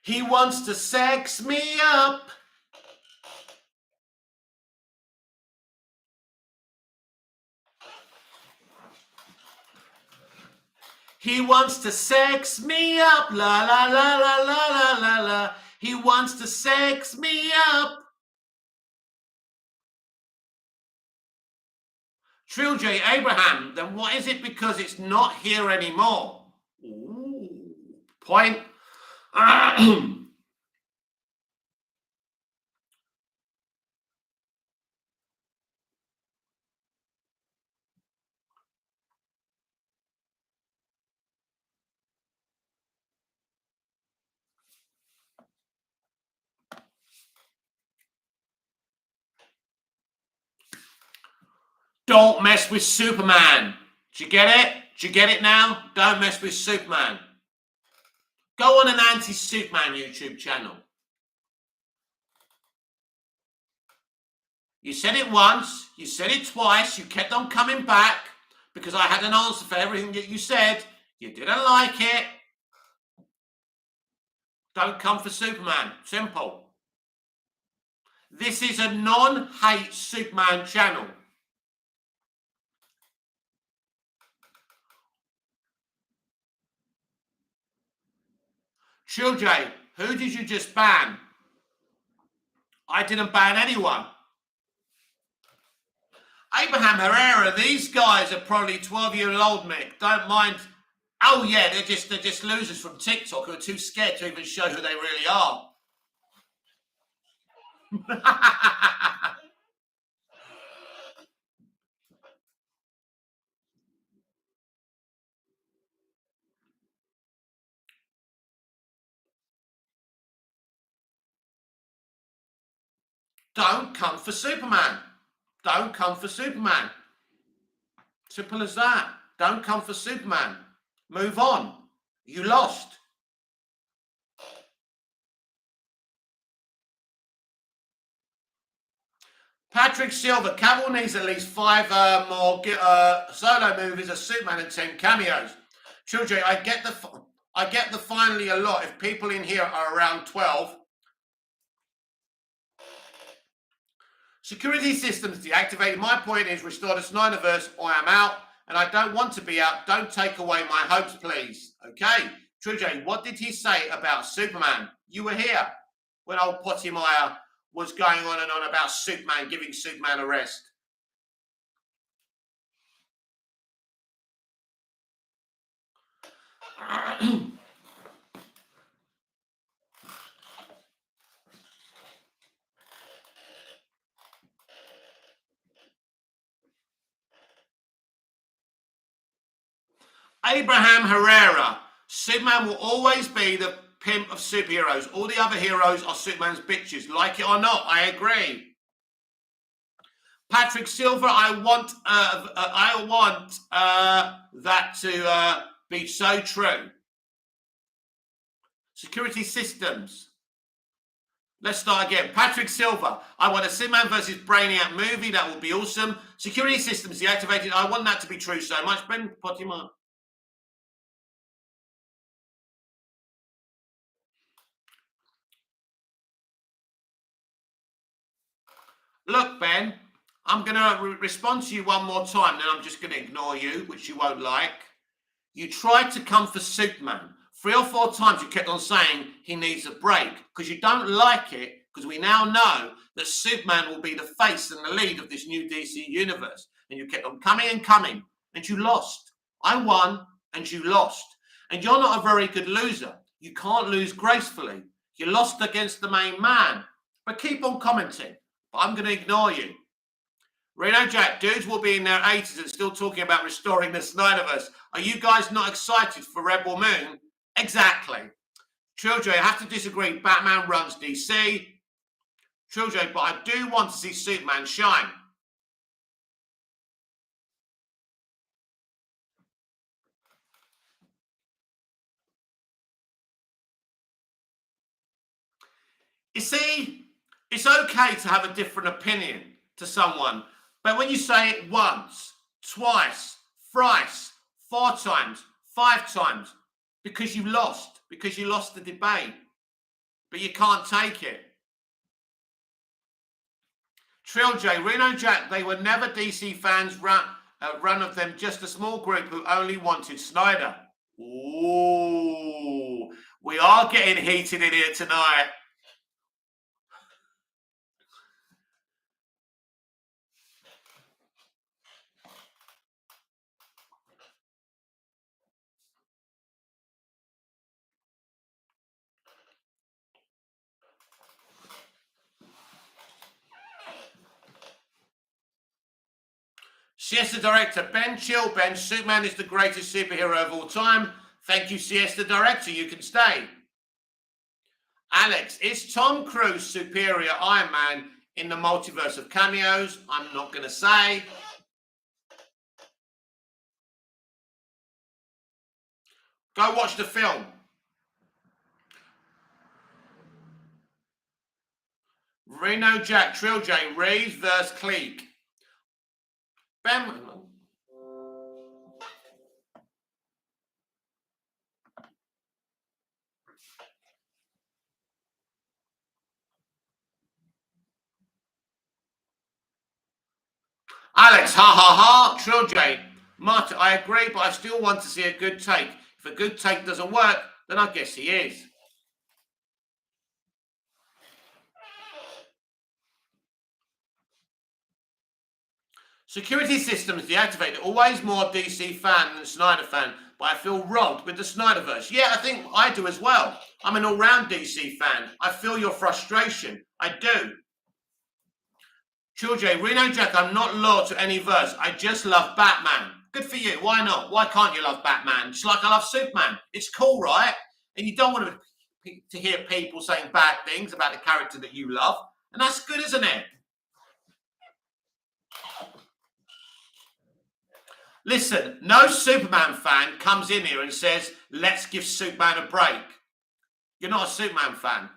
He wants to sex me up. He wants to sex me up. La la la la la la la la. He wants to sex me up. Trill J Abraham, then what is it because it's not here anymore? Ooh, point. Don't mess with Superman. Do you get it? Do you get it now? Don't mess with Superman. Go on an anti-Superman YouTube channel. You said it once, you said it twice, you kept on coming back because I had an answer for everything that you said. You didn't like it. Don't come for Superman. Simple. This is a non-hate Superman channel. Trill J, who did you just ban? I didn't ban anyone. Abraham Herrera, these guys are probably 12-year-old, Mick. Don't mind. Oh yeah, they're just losers from TikTok who are too scared to even show who they really are. Don't come for Superman. Don't come for Superman. Simple as that. Don't come for Superman. Move on. You lost. Patrick Silver, Cavill needs at least 5 more solo movies of Superman and 10 cameos. Children, I get the finally a lot. If people in here are around 12. Security systems deactivated. My point is restore the Snyderverse or I am out, and I don't want to be out. Don't take away my hopes, please. Okay. Trujay, what did he say about Superman? You were here when old Pottimeyer was going on and on about Superman, giving Superman a rest. Abraham Herrera, Superman will always be the pimp of superheroes. All the other heroes are Superman's bitches. Like it or not, I agree. Patrick Silver, I want that to be so true. Security systems. Let's start again. Patrick Silva. I want a Superman versus Brainiac movie. That would be awesome. Security systems deactivated. I want that to be true so much. Ben Pottimer. Look, Ben, I'm going to respond to you one more time, then I'm just going to ignore you, which you won't like. You tried to come for Superman. 3 or 4 times you kept on saying he needs a break because you don't like it, because we now know that Superman will be the face and the lead of this new DC universe. And you kept on coming and coming, and you lost. I won, and you lost. And you're not a very good loser. You can't lose gracefully. You lost against the main man. But keep on commenting. But I'm going to ignore you. Reno Jack, dudes will be in their 80s and still talking about restoring the Snyderverse. Are you guys not excited for Rebel Moon? Exactly. Triljo, I have to disagree. Batman runs DC. Triljo, but I do want to see Superman shine. You see, it's okay to have a different opinion to someone, but when you say it once, twice, thrice, 4 times, 5 times, because you lost the debate, but you can't take it. Trill J, Reno Jack, they were never DC fans, run of them, just a small group who only wanted Snyder. Ooh, we are getting heated in here tonight. Siesta Director, Ben Chill, Ben, Superman is the greatest superhero of all time. Thank you, Siesta Director, you can stay. Alex, is Tom Cruise superior Iron Man in the multiverse of cameos? I'm not going to say. Go watch the film. Reno Jack, Trill J, Reeves versus Cleek. Ben. Alex, ha ha ha. Trill J, Martin, I agree, but I still want to see a good take. If a good take doesn't work, then I guess he is. Security systems deactivated. Always more DC fan than Snyder fan, but I feel robbed with the Snyderverse. Yeah, I think I do as well. I'm an all-round DC fan. I feel your frustration. I do. Chilj, Reno Jack, I'm not loyal to any verse. I just love Batman. Good for you. Why not? Why can't you love Batman? Just like I love Superman. It's cool, right? And you don't want to hear people saying bad things about the character that you love. And that's good, isn't it? Listen, no Superman fan comes in here and says, let's give Superman a break. You're not a Superman fan.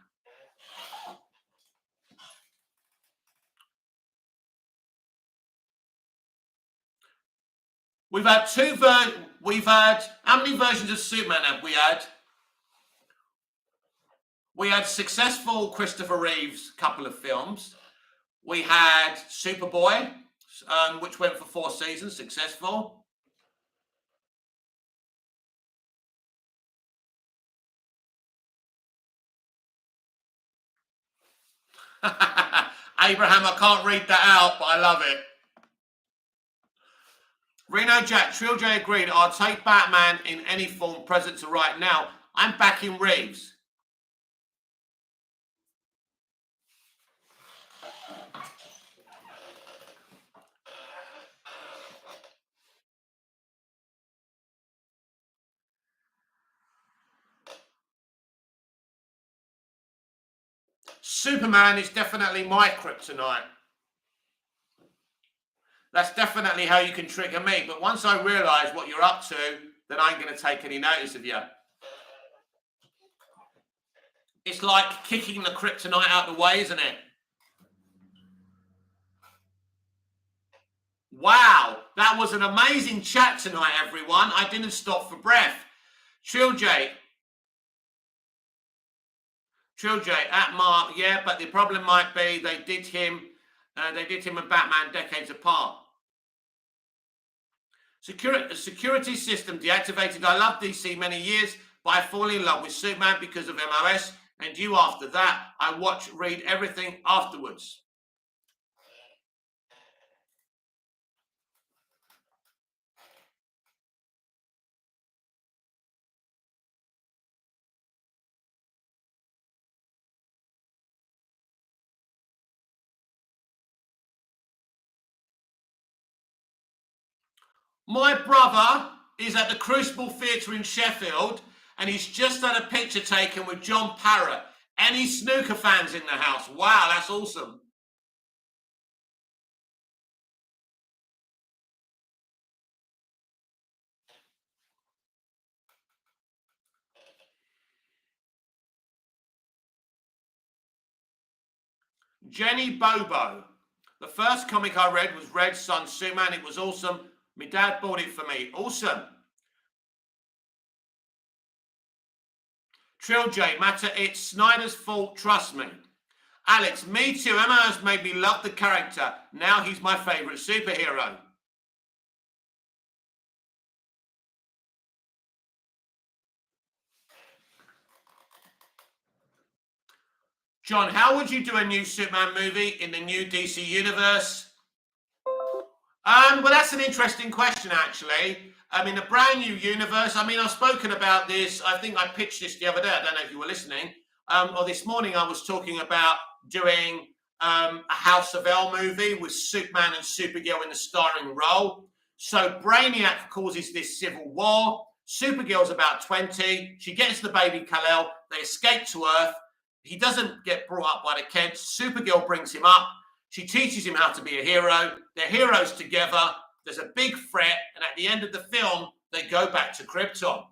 We've had how many versions of Superman have we had? We had successful Christopher Reeves couple of films. We had Superboy, which went for 4 seasons, successful. Abraham, I can't read that out, but I love it. Reno Jack, Trill J agreed. I'll take Batman in any form present to right now. I'm backing Reeves. Superman is definitely my kryptonite. That's definitely how you can trigger me. But once I realise what you're up to, then I ain't going to take any notice of you. It's like kicking the kryptonite out of the way, isn't it? Wow, that was an amazing chat tonight, everyone. I didn't stop for breath. Trill J at Mark, yeah, but the problem might be they did him and Batman decades apart. Security system deactivated. I loved DC many years, but I fall in love with Superman because of MOS, and you after that. I read everything afterwards. My brother is at the Crucible Theatre in Sheffield, and he's just had a picture taken with John Parrott. Any snooker fans in the house? Wow, that's awesome. Jenny Bobo. The first comic I read was Red Sun Superman. It was awesome. My dad bought it for me. Awesome. Trill J, matter, it's Snyder's fault, trust me. Alex, me too. Emma has made me love the character. Now he's my favourite superhero. John, how would you do a new Superman movie in the new DC universe? Well, that's an interesting question, actually. I mean, a brand new universe. I mean, I've spoken about this. I think I pitched this the other day. I don't know if you were listening. Or this morning, I was talking about doing a House of L movie with Superman and Supergirl in the starring role. So Brainiac causes this civil war. Supergirl's about 20. She gets the baby Kal-El. They escape to Earth. He doesn't get brought up by the Kents. Supergirl brings him up. She teaches him how to be a hero. They're heroes together. There's a big threat. And at the end of the film, they go back to Krypton.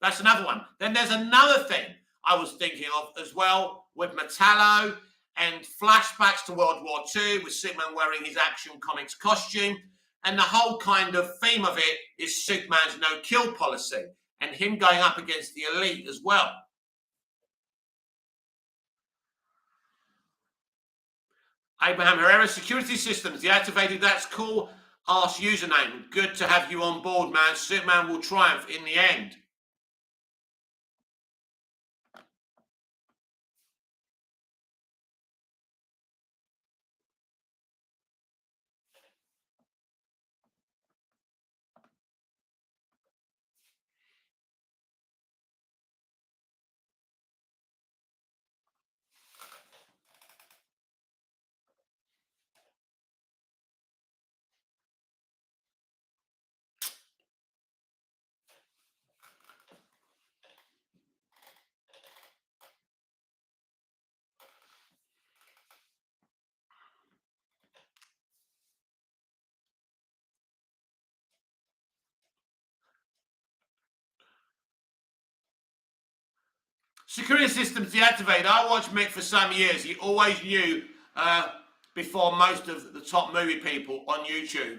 That's another one. Then there's another thing I was thinking of as well with Metallo and flashbacks to World War II with Superman wearing his Action Comics costume. And the whole kind of theme of it is Superman's no-kill policy and him going up against the elite as well. Abraham Herrera, security systems deactivated. That's cool. Ask username. Good to have you on board, man. Superman will triumph in the end. Security systems deactivated. I watched Mick for some years. He always knew before most of the top movie people on YouTube.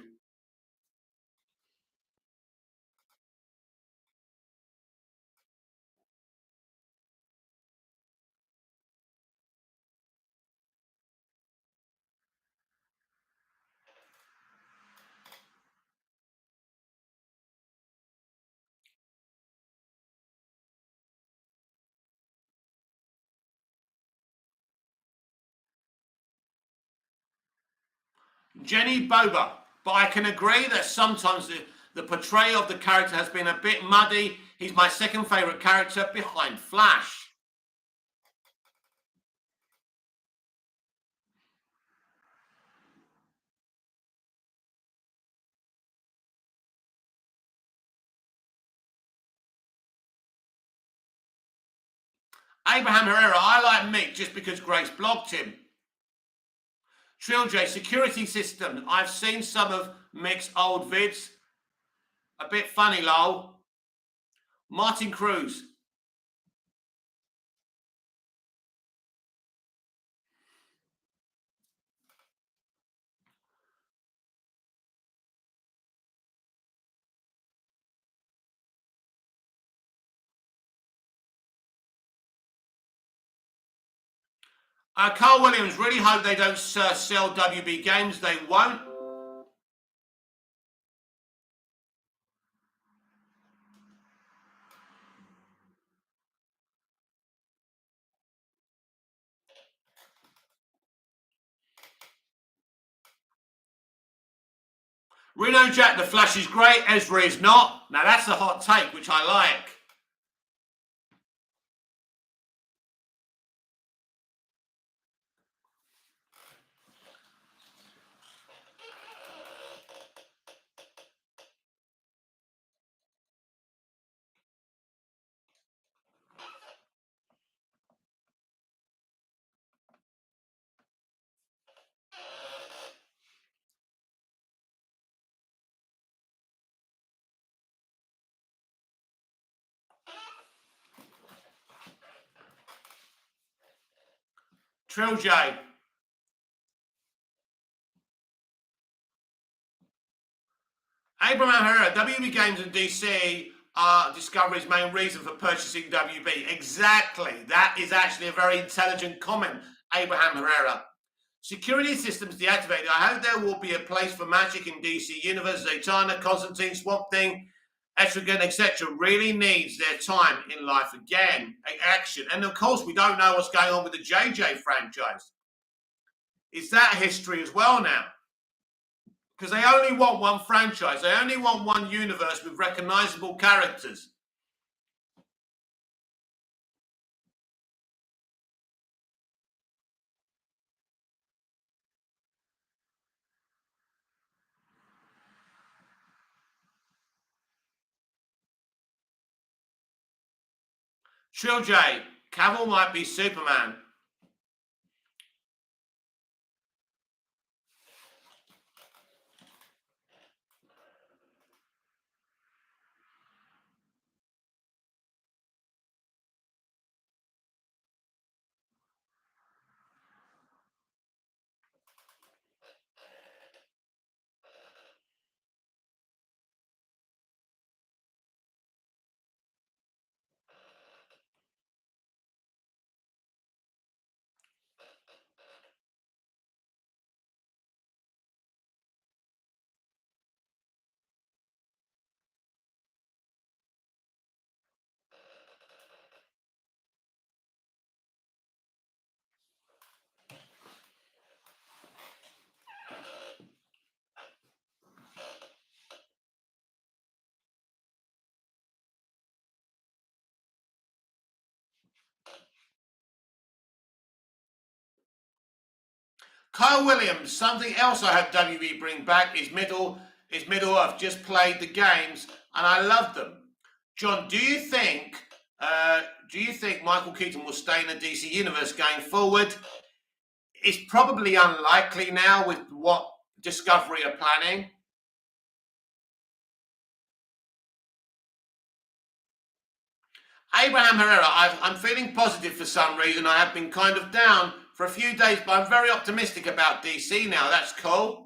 Jenny Boba. But I can agree that sometimes the portrayal of the character has been a bit muddy. He's my second favourite character behind Flash. Abraham Herrera, I like Mick just because Grace blocked him. Trill J, security system. I've seen some of Mick's old vids. A bit funny, lol. Martin Cruz. Carl Williams, really hope they don't sell WB games. They won't. Reno Jack, the Flash is great. Ezra is not. Now that's a hot take, which I like. Trill J. Abraham Herrera, WB Games and DC are Discovery's main reason for purchasing WB. Exactly. That is actually a very intelligent comment, Abraham Herrera. Security systems deactivated. I hope there will be a place for Magic in DC Universe. Zatanna, Constantine, Swamp Thing, Etrigan, etc. really needs their time in life again. Action. And of course, we don't know what's going on with the JJ franchise. Is that history as well now? Because they only want one franchise. They only want one universe with recognizable characters. Trill J, Cavill might be Superman. Kyle Williams, something else I hope WB bring back is Middle Earth. Just played the games and I love them. John, do you think Michael Keaton will stay in the DC universe going forward? It's probably unlikely now with what Discovery are planning. Abraham Herrera, I'm feeling positive for some reason. I have been kind of down for a few days, but I'm very optimistic about DC now. That's cool.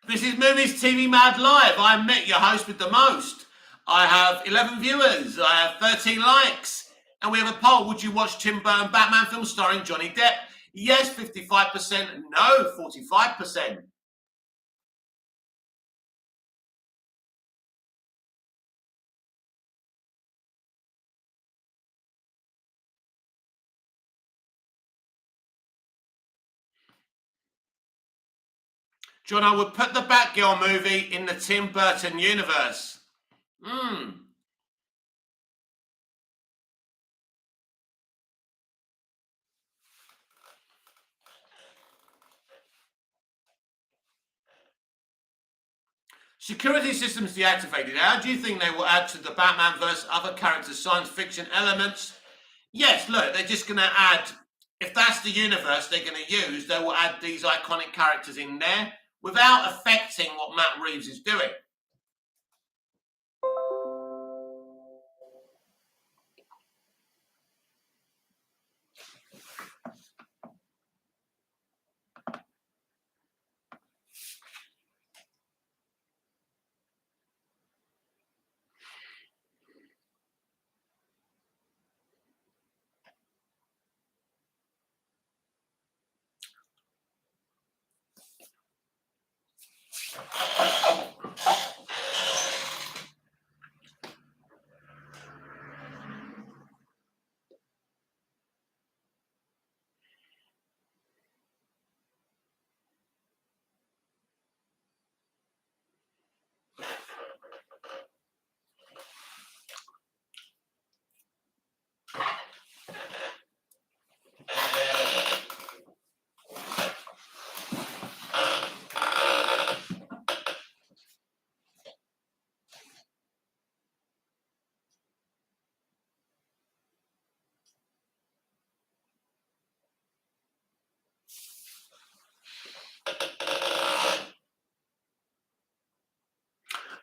This is Movies TV Mad Live. I met your host with the most. I have 11 viewers. I have 13 likes. And we have a poll. Would you watch Tim Burton Batman film starring Johnny Depp? Yes, 55%. No, 45%. John, I would put the Batgirl movie in the Tim Burton universe. Security systems deactivated. How do you think they will add to the Batman verse other characters' science fiction elements? Yes, look, they're just going to add, if that's the universe they're going to use, they will add these iconic characters in there without affecting what Matt Reeves is doing.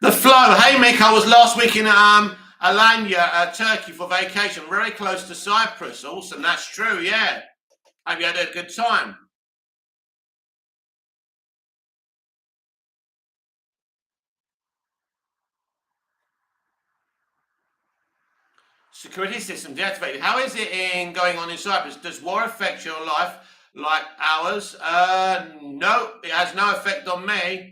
The Flow. Hey Mick, I was last week in Alanya, Turkey for vacation, very close to Cyprus. Awesome, that's true, yeah. Have you had a good time? Security system deactivated. How is it going on in Cyprus? Does war affect your life like ours? No, it has no effect on me.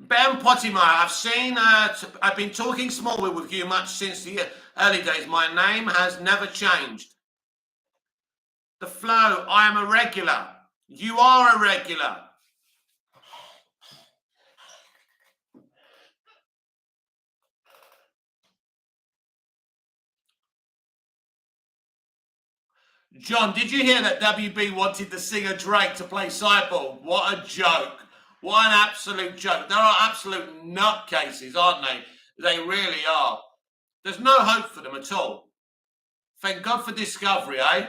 Ben Pottimer, I've been talking Smallwood with you much since the early days. My name has never changed. The Flow, I am a regular. You are a regular. John, did you hear that WB wanted the singer Drake to play Cyborg? What a joke. What an absolute joke. There are absolute nutcases, aren't they? They really are. There's no hope for them at all. Thank God for Discovery, eh?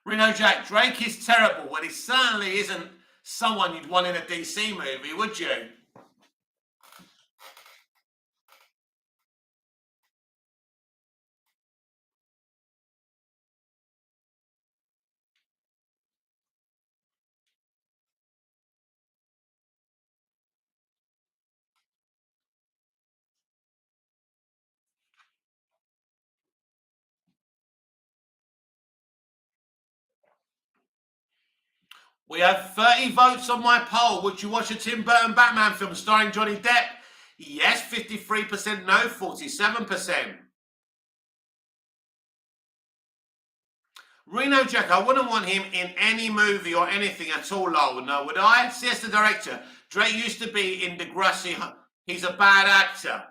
Reno Jack, Drake is terrible. Well, he certainly isn't someone you'd want in a DC movie, would you? We have 30 votes on my poll. Would you watch a Tim Burton Batman film starring Johnny Depp? Yes, 53%, no, 47%. Reno Jack, I wouldn't want him in any movie or anything at all, lol. No, would I? Yes, the director. Drake used to be in Degrassi. He's a bad actor.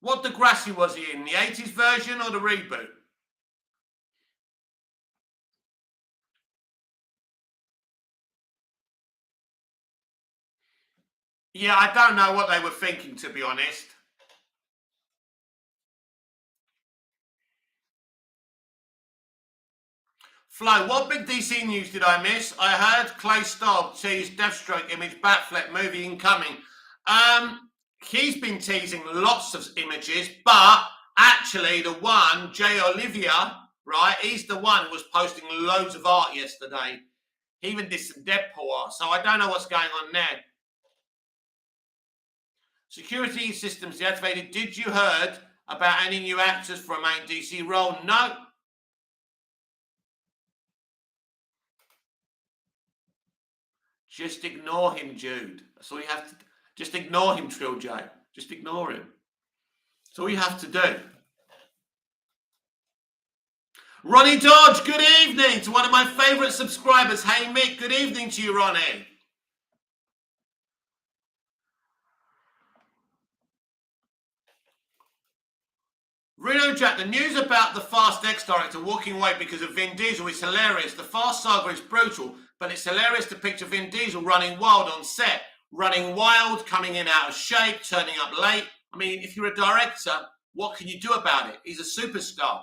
What Degrassi was he in? The 80s version or the reboot? Yeah, I don't know what they were thinking, to be honest. Flo, what big DC news did I miss? I heard Clay Staub tease Deathstroke image Batfleck movie incoming. He's been teasing lots of images, but actually the one, Jay Olivia, right? He's the one who was posting loads of art yesterday. He even did some Deadpool art, so I don't know what's going on there. Security systems deactivated. Did you heard about any new actors for a main DC role? No. Just ignore him, Jude. That's all you have to do. Just ignore him, Trill J. Just ignore him. That's all you have to do. Ronnie Dodge, good evening to one of my favourite subscribers. Hey, Mick, good evening to you, Ronnie. Reno Jack, the news about the Fast X director walking away because of Vin Diesel is hilarious. The Fast saga is brutal, but it's hilarious to picture Vin Diesel running wild on set. Running wild, coming in out of shape, turning up late. I mean, if you're a director, what can you do about it? He's a superstar.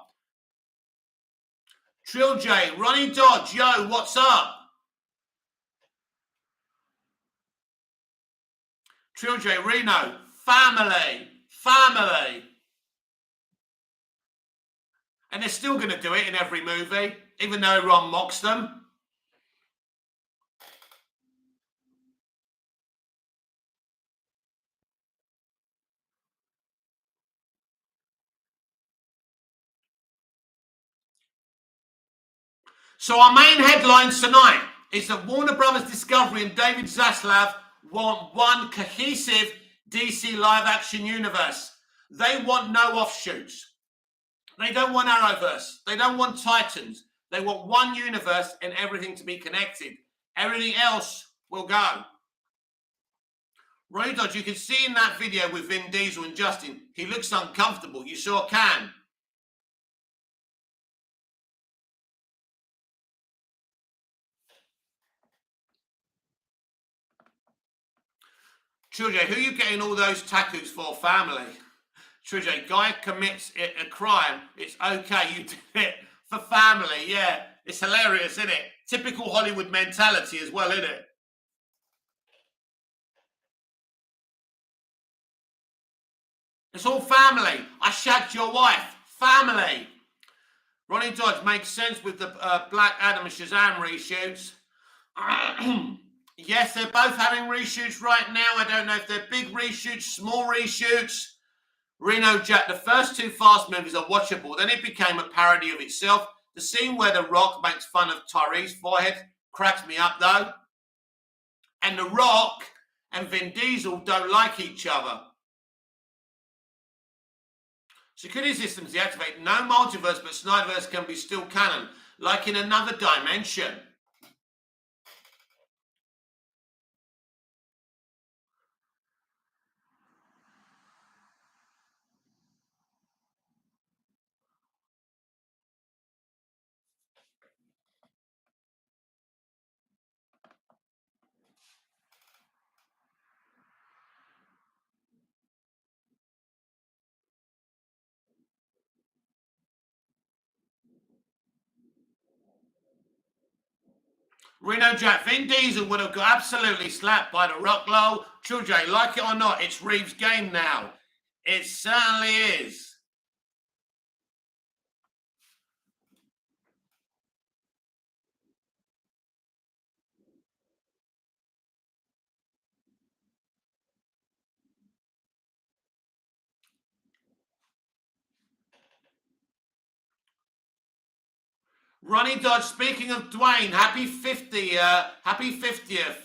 Trill J, Ronnie Dodge, yo, what's up? Trill J, Reno, family. And they're still going to do it in every movie, even though Ron mocks them. So our main headlines tonight is that Warner Brothers Discovery and David Zaslav want one cohesive DC live-action universe. They want no offshoots. They don't want Arrowverse. They don't want Titans. They want one universe and everything to be connected. Everything else will go. Ronnie Dodge, you can see in that video with Vin Diesel and Justin, he looks uncomfortable. You sure can. Children, who are you getting all those tattoos for, family? Children, guy commits a crime. It's okay, you did it for family. Yeah, it's hilarious, isn't it? Typical Hollywood mentality as well, isn't it? It's all family. I shagged your wife. Family. Ronnie Dodge makes sense with the Black Adam and Shazam reshoots. Yes, they're both having reshoots right now. I don't know if they're big reshoots, small reshoots. Reno Jack, the first two Fast movies are watchable. Then it became a parody of itself. The scene where The Rock makes fun of Tyrese's forehead cracks me up, though. And The Rock and Vin Diesel don't like each other. Security systems deactivate. No multiverse, but Snyderverse can be still canon, like in another dimension. Reno Jack, Vin Diesel would have got absolutely slapped by The Rock, lol. True J, like it or not, it's Reeves' game now. It certainly is. Ronnie Dodge, speaking of Dwayne, happy 50th.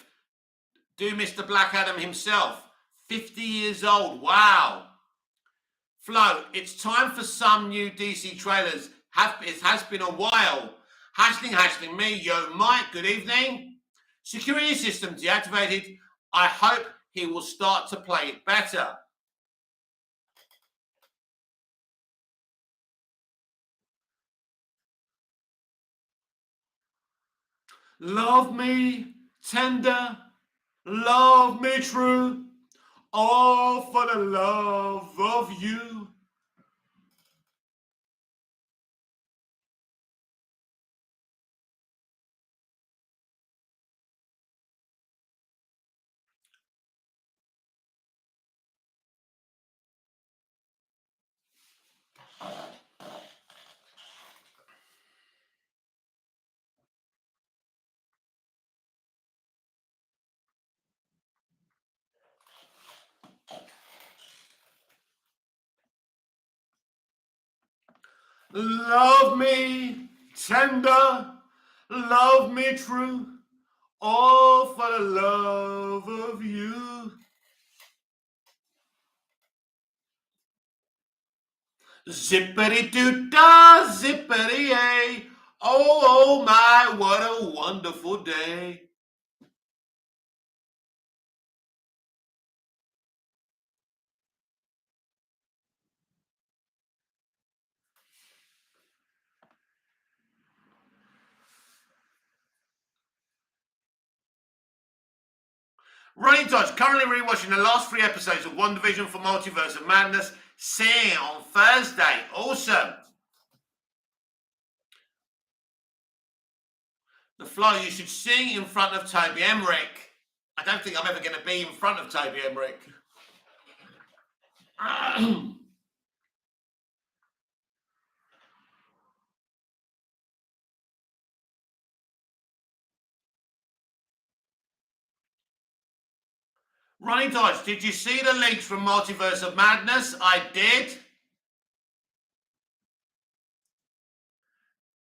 Do Mr. Black Adam himself. 50 years old. Wow. Flo, it's time for some new DC trailers. It has been a while. Hashling me. Yo, Mike, good evening. Security system deactivated. I hope he will start to play it better. Love me tender, love me true, all for the love of you. Love me tender, love me true, all for the love of you. Zippity-doo-dah, zippity-yay. Oh, oh my, what a wonderful day. Ronnie Dodge, currently rewatching the last 3 episodes of WandaVision for Multiverse of Madness. See on Thursday. Awesome. The Flow, you should sing in front of Toby Emmerich. I don't think I'm ever going to be in front of Toby Emmerich. Ronnie Dodge, did you see the leaks from Multiverse of Madness? I did.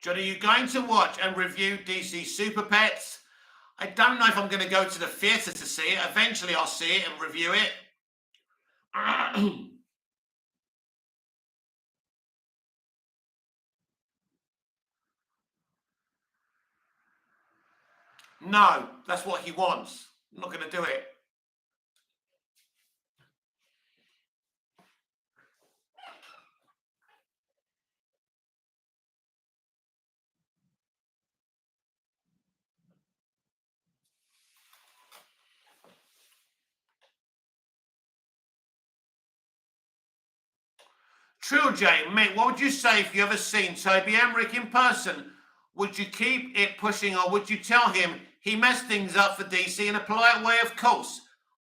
John, are you going to watch and review DC Super Pets? I don't know if I'm going to go to the theatre to see it. Eventually I'll see it and review it. No, that's what he wants. I'm not going to do it. True, Jay. Mate, what would you say if you ever seen Toby Emmerich in person? Would you keep it pushing or would you tell him he messed things up for DC in a polite way? Of course.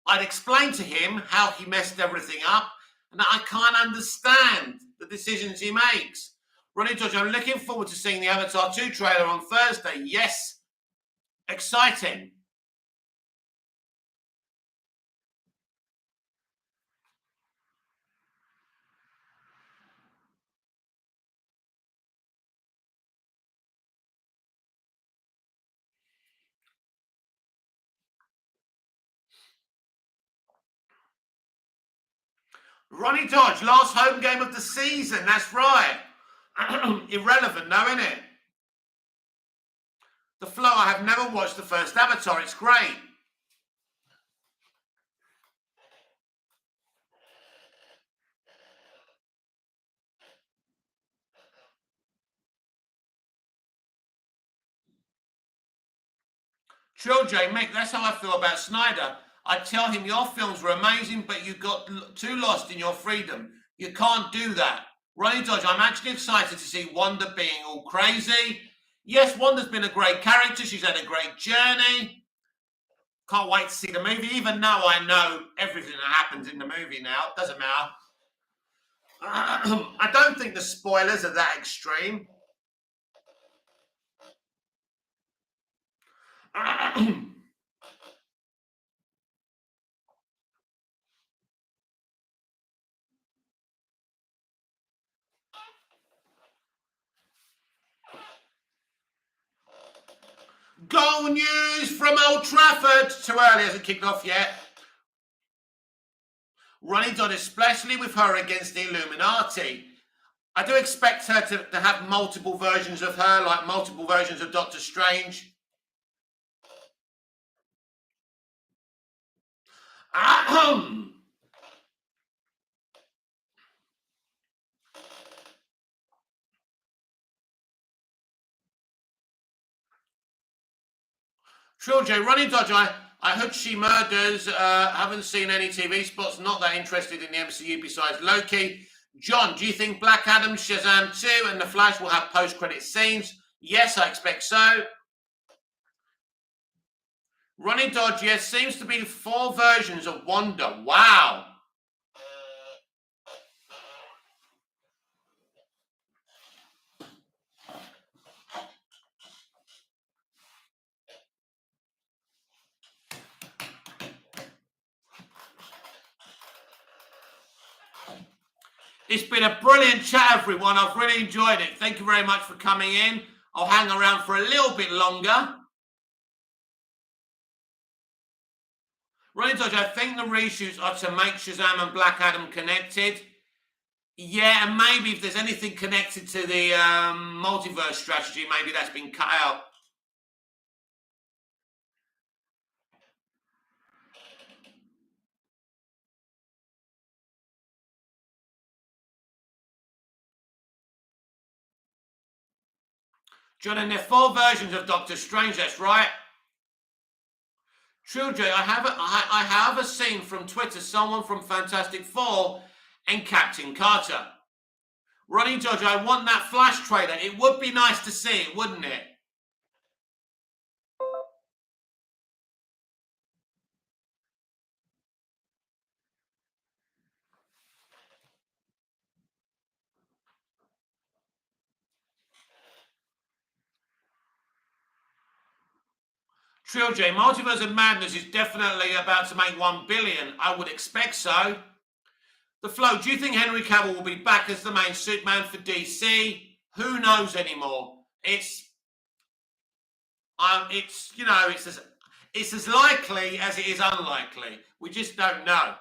I'd explain to him how he messed everything up and that I can't understand the decisions he makes. Ronnie Dodge, I'm looking forward to seeing the Avatar 2 trailer on Thursday. Yes, exciting. Ronnie Dodge, last home game of the season. That's right. Irrelevant, though, isn't it? The Flow, I have never watched the first Avatar. It's great. Trill J, Mick, that's how I feel about Snyder. I tell him your films were amazing, but you got too lost in your freedom. You can't do that. Ronnie Dodge, I'm actually excited to see Wanda being all crazy. Yes, Wanda's been a great character. She's had a great journey. Can't wait to see the movie, even though I know everything that happens in the movie now. It doesn't matter. I don't think the spoilers are that extreme. Goal news from Old Trafford. Too early, hasn't kicked off yet. Ronnie Dodd, especially with her against the Illuminati. I do expect her to have multiple versions of her, like multiple versions of Doctor Strange. Trill J, Ronnie Dodge, I heard she murders. Haven't seen any TV spots. Not that interested in the MCU besides Loki. John, do you think Black Adam, Shazam 2 and The Flash will have post-credit scenes? Yes, I expect so. Ronnie Dodge, yes, seems to be 4 versions of Wanda. Wow. It's been a brilliant chat, everyone. I've really enjoyed it. Thank you very much for coming in. I'll hang around for a little bit longer. Ronnie Dodge, I think the reshoots are to make Shazam and Black Adam connected. Yeah, and maybe if there's anything connected to the multiverse strategy, maybe that's been cut out. John, and there are 4 versions of Doctor Strange, that's right. True, Jay. I have a scene from Twitter, someone from Fantastic Four and Captain Carter. Ronnie Dodge, I want that Flash trailer. It would be nice to see it, wouldn't it? Trill J, Multiverse of Madness is definitely about to make 1 billion. I would expect so. The Flow, do you think Henry Cavill will be back as the main Superman for DC? Who knows anymore? It's as likely as it is unlikely. We just don't know.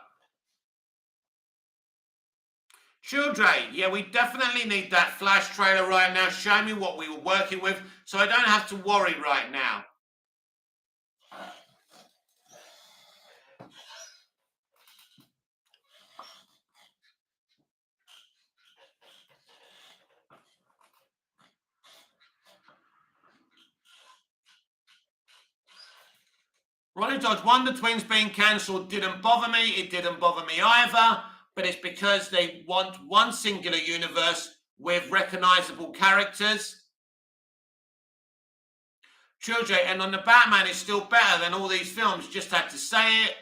Children, yeah, we definitely need that Flash trailer right now. Show me what we were working with so I don't have to worry right now. Ronnie Dodge, Wonder Twins being cancelled didn't bother me. It didn't bother me either. But it's because they want one singular universe with recognisable characters. Children, and on the Batman is still better than all these films. Just had to say it.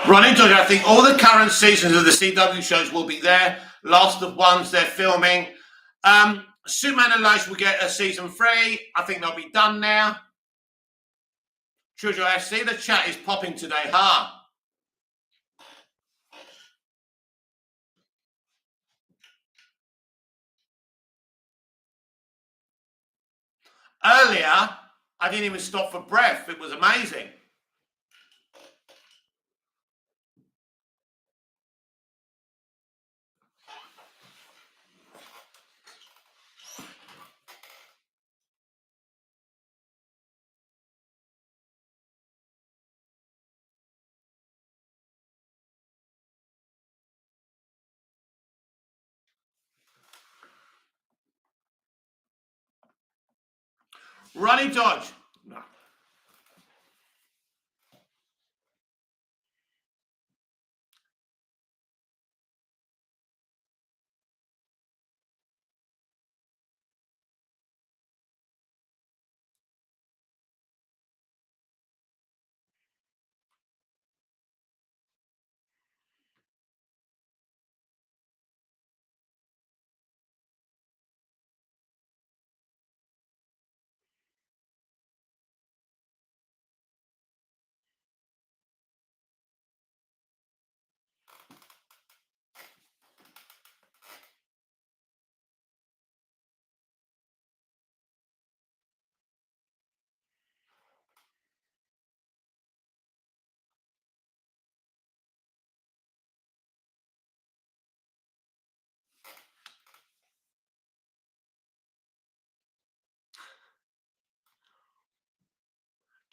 Ronnie Dodge, I think all the current seasons of the CW shows will be there. Last of Ones they're filming. Superman and Lois will get a season 3. I think they'll be done now. Children, I see the chat is popping today, huh? Earlier, I didn't even stop for breath. It was amazing. Ronnie Dodge. No.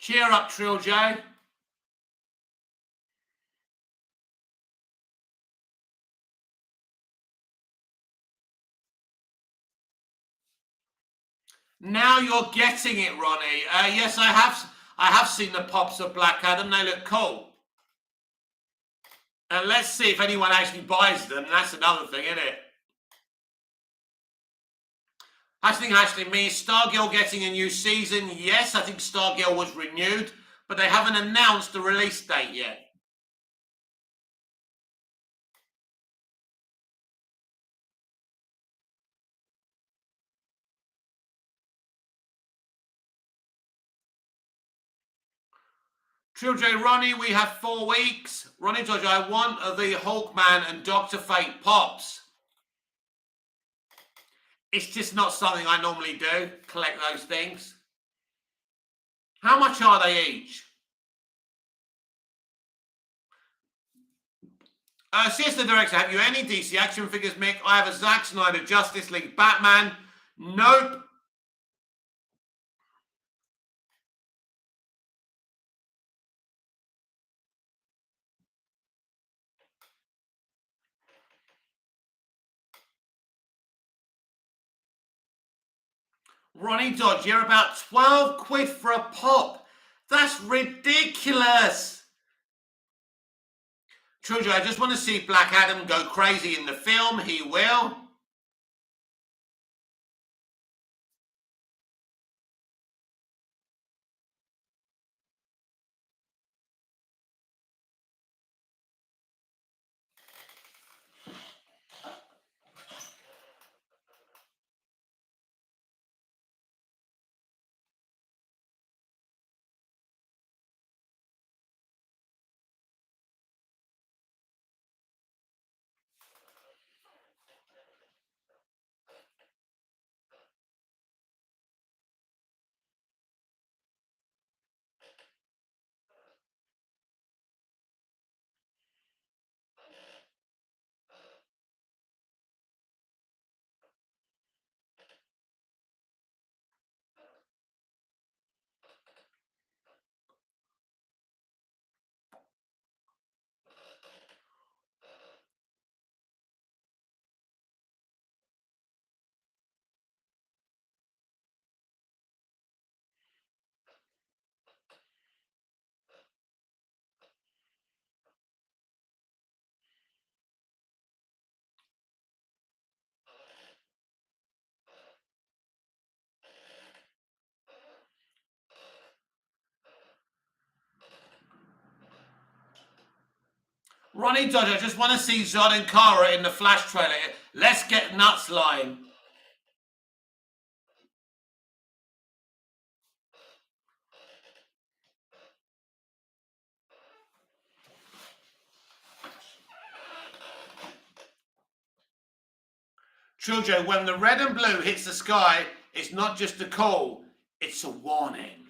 Cheer up, Trill J. Now you're getting it, Ronnie. Yes, I have seen the pops of Black Adam. They look cool. And let's see if anyone actually buys them. That's another thing, isn't it? Ashley, me, Stargirl getting a new season. Yes, I think Stargirl was renewed, but they haven't announced the release date yet. Trill J, Ronnie, we have 4 weeks. Ronnie Dodge, I want the Hawkman and Dr. Fate pops. It's just not something I normally do, collect those things. How much are they each? Sister Director, have you any DC action figures, Mick? I have a Zack Snyder Justice League Batman. Nope. Ronnie Dodge, you're about 12 quid for a pop. That's ridiculous. Truja, I just want to see Black Adam go crazy in the film. He will. Ronnie Dodge, I just want to see Zod and Kara in the Flash trailer. Let's get nuts lying. Children, when the red and blue hits the sky, it's not just a call, it's a warning.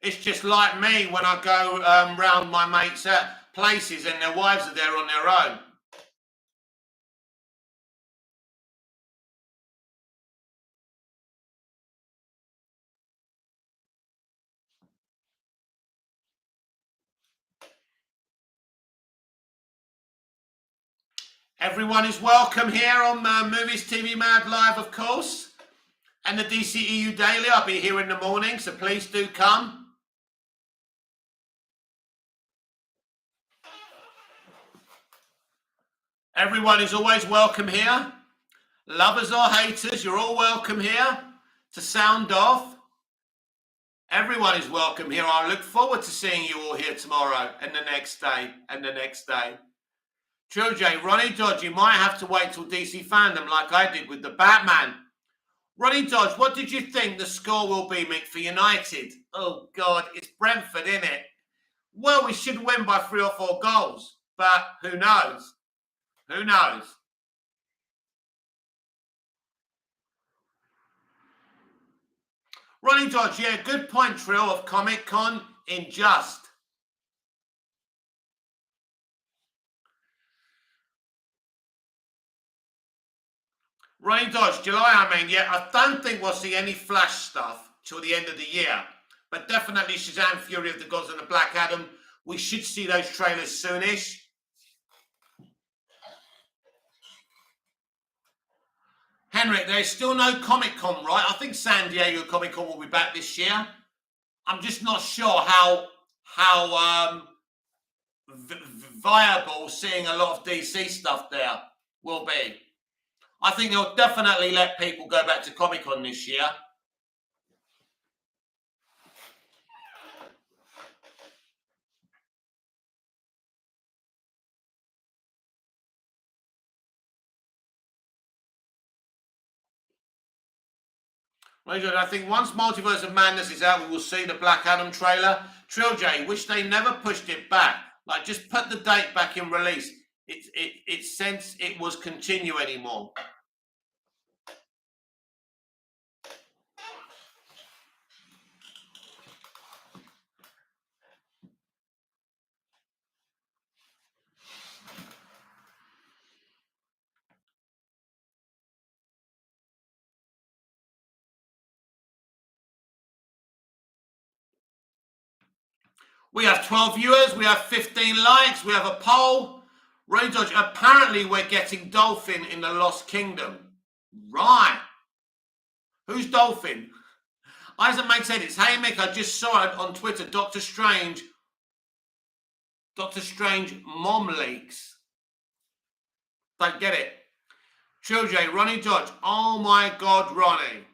It's just like me when I go round my mates' places and their wives are there on their own. Everyone is welcome here on Movies TV Mad Live, of course, and the DCEU Daily. I'll be here in the morning, so please do come. Everyone is always welcome here. Lovers or haters, you're all welcome here to sound off. Everyone is welcome here. I look forward to seeing you all here tomorrow and the next day and the next day. True J, Ronnie Dodge, you might have to wait till DC Fandom like I did with the Batman. Ronnie Dodge, what did you think the score will be, Mick, for United? Oh, God, it's Brentford, isn't it? Well, we should win by 3 or 4 goals, but who knows? Who knows? Ronnie Dodge, yeah, good point, Trill, of Comic Con in Just. Ronnie Dodge, July, I mean, yeah, I don't think we'll see any Flash stuff till the end of the year, but definitely Shazam, Fury of the Gods and the Black Adam. We should see those trailers soonish. Henrik, there's still no Comic-Con, right? I think San Diego Comic-Con will be back this year. I'm just not sure how viable seeing a lot of DC stuff there will be. I think they'll definitely let people go back to Comic-Con this year. I think once Multiverse of Madness is out, we will see the Black Adam trailer. Trill J, wish they never pushed it back. Like, just put the date back in release. It since it was continue anymore. We have 12 viewers. We have 15 likes. We have a poll. Ray Dodge, apparently we're getting Dolphin in the Lost Kingdom. Right. Who's Dolphin? Isaac Mate said it's, hey Mick, I just saw it on Twitter. Doctor Strange mom leaks. Don't get it. Trill J, Ronnie Dodge. Oh my God, Ronnie.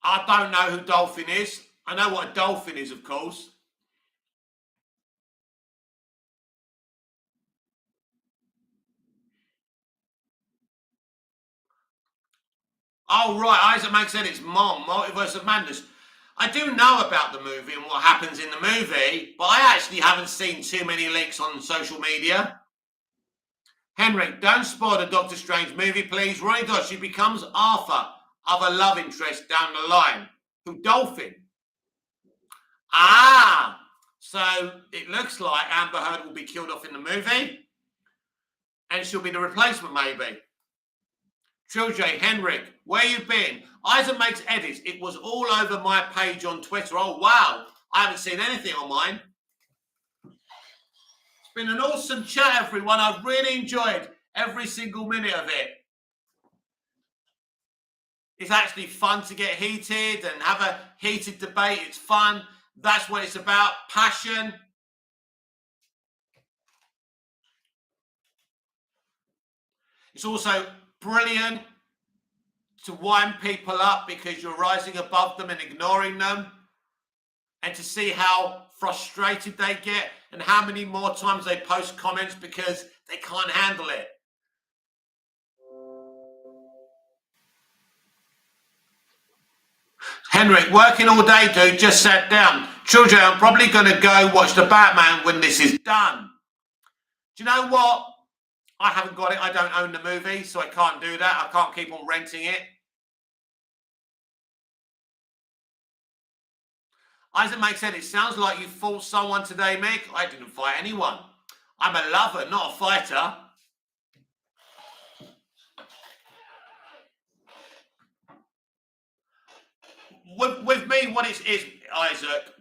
I don't know who Dolphin is. I know what a dolphin is, of course. Oh, right. Isaac Mag said it's Mom, Multiverse of Madness. I do know about the movie and what happens in the movie, but I actually haven't seen too many leaks on social media. Henrik, don't spoil the Doctor Strange movie, please. Ronnie Dodge, she becomes Arthur, other love interest down the line. Who, Dolphin? Ah, so it looks like Amber Heard will be killed off in the movie, and she'll be the replacement, maybe. Trill J, Henrik, where you been? Isaac makes edits. It was all over my page on Twitter. Oh, wow. I haven't seen anything on mine. It's been an awesome chat, everyone. I've really enjoyed every single minute of it. It's actually fun to get heated and have a heated debate. It's fun. That's what it's about. Passion. It's also brilliant to wind people up because you're rising above them and ignoring them, and to see how frustrated they get and how many more times they post comments because they can't handle it. Henrik, working all day, dude, just sat down. Children, I'm probably going to go watch the Batman when this is done. Do you know what? I haven't got it. I don't own the movie, so I can't do that. I can't keep on renting it. Isaac Mike said, it sounds like you fought someone today, Mick. I didn't fight anyone. I'm a lover, not a fighter. With me, what it is, Isaac,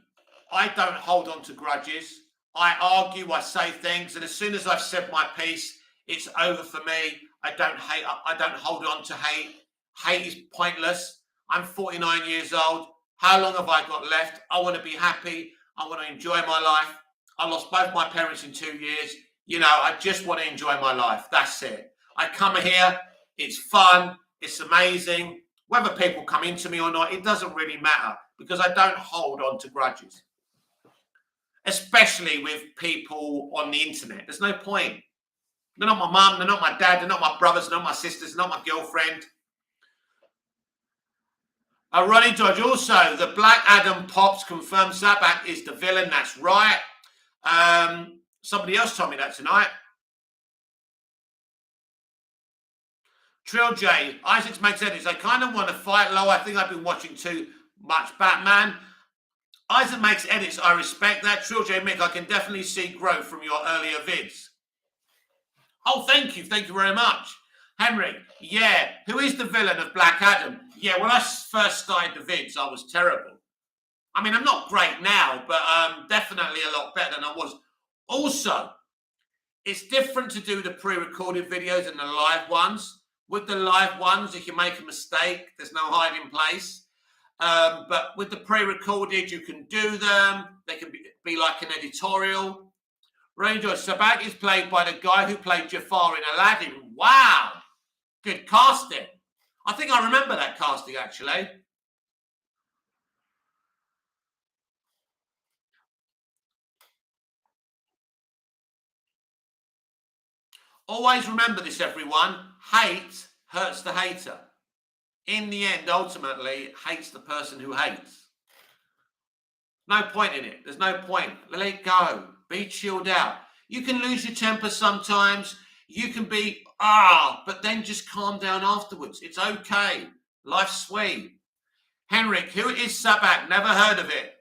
I don't hold on to grudges. I argue, I say things, and as soon as I've said my piece, it's over for me. I don't hate. I don't hold on to hate. Hate is pointless. I'm 49 years old. How long have I got left? I want to be happy. I want to enjoy my life. I lost both my parents in 2 years. You know, I just want to enjoy my life. That's it. I come here. It's fun. It's amazing. Whether people come into me or not, it doesn't really matter because I don't hold on to grudges. Especially with people on the internet. There's no point. They're not my mum, they're not my dad, they're not my brothers, they're not my sisters, they're not my girlfriend. Ronnie Dodge, also, the Black Adam Pops confirms Zabak is the villain. That's right. Somebody else told me that tonight. Trill J, Isaac's makes edits. I kind of want to fight low. I think I've been watching too much Batman. Isaac makes edits. I respect that. Trill J, Mick, I can definitely see growth from your earlier vids. Oh, thank you. Thank you very much. Henrik, yeah. Who is the villain of Black Adam? Yeah, when I first started the vids, I was terrible. I mean, I'm not great now, but definitely a lot better than I was. Also, It's different to do the pre-recorded videos and the live ones. With the live ones, if you make a mistake, there's no hiding place. But with the pre-recorded, you can do them. They can be like an editorial. Ranger Sabag is played by the guy who played Jafar in Aladdin. Wow! Good casting. I think I remember that casting, actually. Always remember this, everyone. Hate hurts the hater. In the end, ultimately, hates the person who hates. No point in it. There's no point. Let it go. Be chilled out. You can lose your temper sometimes. You can be, but then just calm down afterwards. It's okay. Life's sweet. Henrik, who is Sabak? Never heard of it.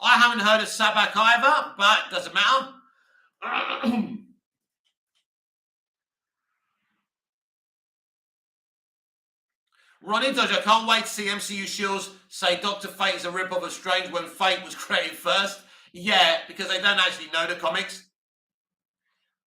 I haven't heard of Sabak either, but it doesn't matter. Ronnie Dodge, I can't wait to see MCU Shields say Dr. Fate is a rip-off of Strange when Fate was created first. Yeah, because they don't actually know the comics.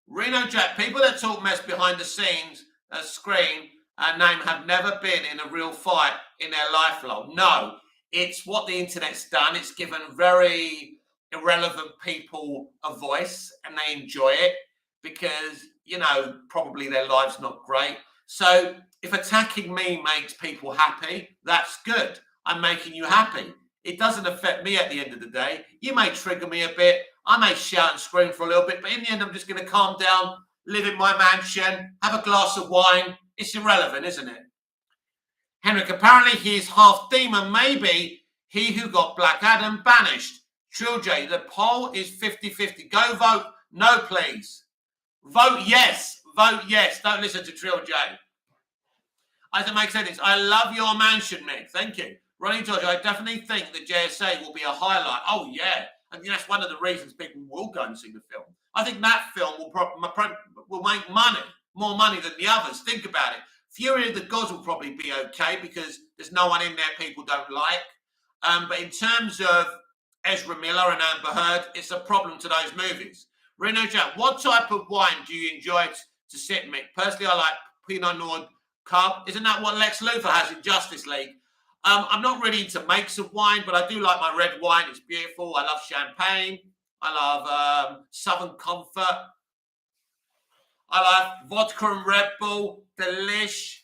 Reno Jack, people that talk mess behind the scenes, screen, and name have never been in a real fight in their life long. No, it's what the internet's done. It's given very irrelevant people a voice and they enjoy it because, you know, probably their life's not great. So if attacking me makes people happy, that's good. I'm making you happy. It doesn't affect me at the end of the day. You may trigger me a bit. I may shout and scream for a little bit, but in the end, I'm just going to calm down, live in my mansion, have a glass of wine. It's irrelevant, isn't it? Henrik, apparently he is half demon. Maybe he who got Black Adam banished. Trill J, the poll is 50-50. Go vote. No, please. Vote yes. Vote yes. Don't listen to Trill J. Isaac makes sense. I love your mansion, Mick. Thank you. Ronnie George, I definitely think the JSA will be a highlight. Oh, yeah. I think that's one of the reasons people will go and see the film. I think that film will make money, more money than the others. Think about it. Fury of the Gods will probably be okay because there's no one in there people don't like. But in terms of Ezra Miller and Amber Heard, it's a problem to those movies. Reno Jack, what type of wine do you enjoy to sip, Mick? Personally, I like Pinot Noir Cub. Isn't that what Lex Luthor has in Justice League? I'm not really into makes of wine, but I do like my red wine. It's beautiful. I love champagne. I love Southern Comfort. I love vodka and Red Bull. Delish.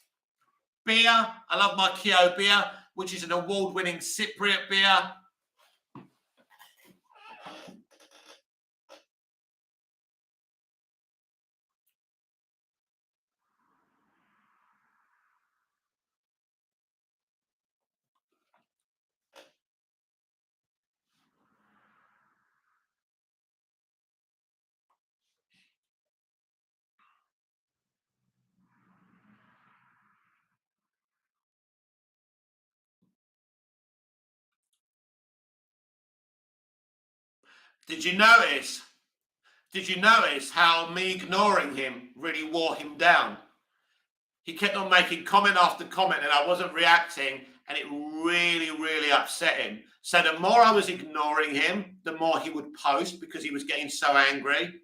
Beer. I love my Keo beer, which is an award-winning Cypriot beer. Did you notice? Did you notice how me ignoring him really wore him down? He kept on making comment after comment and I wasn't reacting and it really, really upset him. So the more I was ignoring him, the more he would post because he was getting so angry.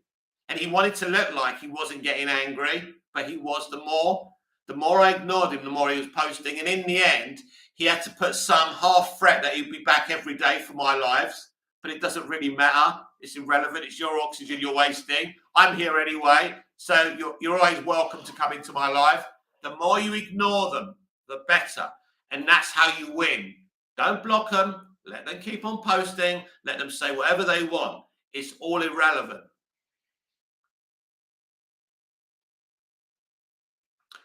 And he wanted to look like he wasn't getting angry, but he was. The more I ignored him, the more he was posting. And in the end, he had to put some half threat that he'd be back every day for my lives. But it doesn't really matter. It's irrelevant. It's your oxygen you're wasting. I'm here anyway. So you're always welcome to come into my life. The more you ignore them, the better. And that's how you win. Don't block them. Let them keep on posting. Let them say whatever they want. It's all irrelevant.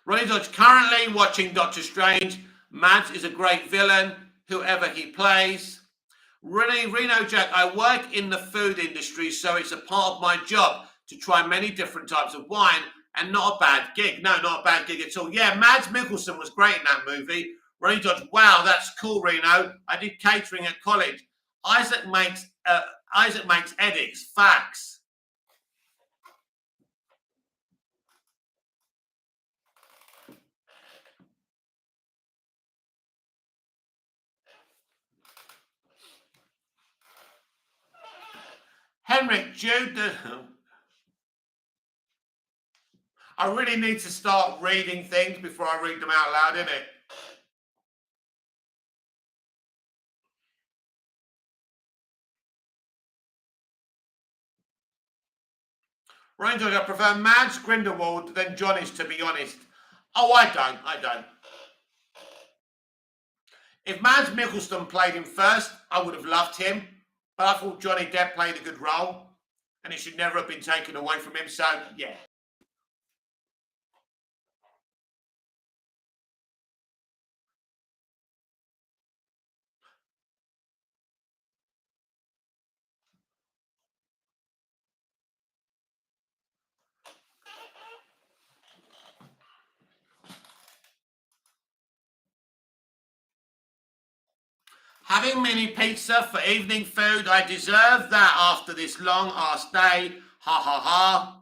Ronnie Dodge, currently watching Doctor Strange. Mads is a great villain, whoever he plays. Reno Jack, I work in the food industry, so it's a part of my job to try many different types of wine and not a bad gig. No, not a bad gig at all. Yeah, Mads Mikkelsen was great in that movie. Ronnie Dodge, wow, that's cool, Reno. I did catering at college. Isaac makes edits, facts. Henrik, Jude. I really need to start reading things before I read them out loud, innit? Ranger, I prefer Mads Grindelwald than Johnny's, to be honest. Oh, I don't. If Mads Mikkelsen played him first, I would have loved him. But I thought Johnny Depp played a good role. And it should never have been taken away from him. So, yeah. Having mini pizza for evening food. I deserve that after this long-ass day. Ha, ha, ha.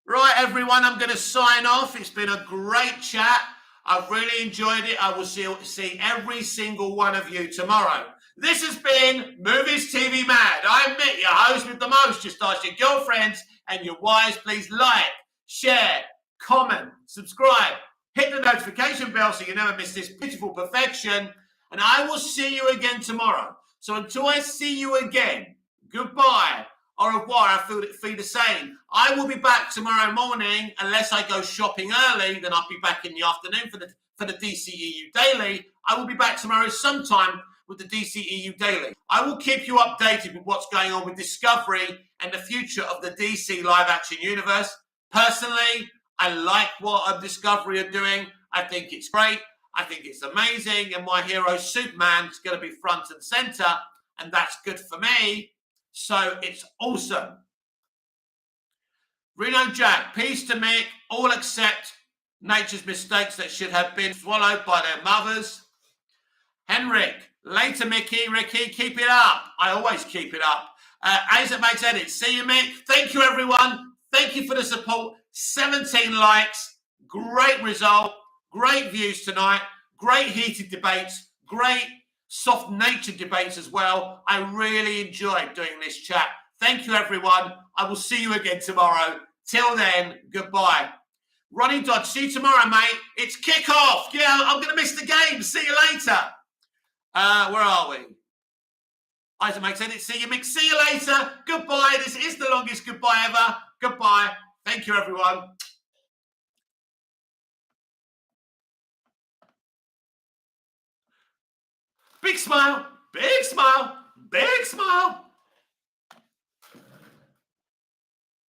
Right, everyone, I'm going to sign off. It's been a great chat. I've really enjoyed it. I will see every single one of you tomorrow. This has been Movies TV Mad. I'm Mick, your host with the most. Just ask your girlfriends and your wives. Please like, share, comment, subscribe. Hit the notification bell so you never miss this beautiful perfection. And I will see you again tomorrow. So until I see you again, goodbye. Au revoir, I feel the same. I will be back tomorrow morning, unless I go shopping early, then I'll be back in the afternoon for the DCEU Daily. I will be back tomorrow sometime with the DCEU Daily. I will keep you updated with what's going on with Discovery and the future of the DC live action universe. Personally, I like what Discovery are doing. I think it's great. I think it's amazing. And my hero Superman is going to be front and center, and that's good for me. So it's awesome. Reno Jack, peace to Mick. All accept nature's mistakes that should have been swallowed by their mothers. Henrik, later Mickey, Ricky, keep it up. I always keep it up. Isaac makes edits. See you, Mick. Thank you, everyone. Thank you for the support. 17 likes. Great result. Great views tonight. Great heated debates. Great soft-natured debates as well. I really enjoyed doing this chat. Thank you, everyone. I will see you again tomorrow. Till then, goodbye. Ronnie Dodge, see you tomorrow, mate. It's kick-off. Yeah, I'm going to miss the game. See you later. Where are we? Isaac makes edit. See you, Mick. See you later. Goodbye. This is the longest goodbye ever. Goodbye. Thank you, everyone. Big smile, big smile, big smile.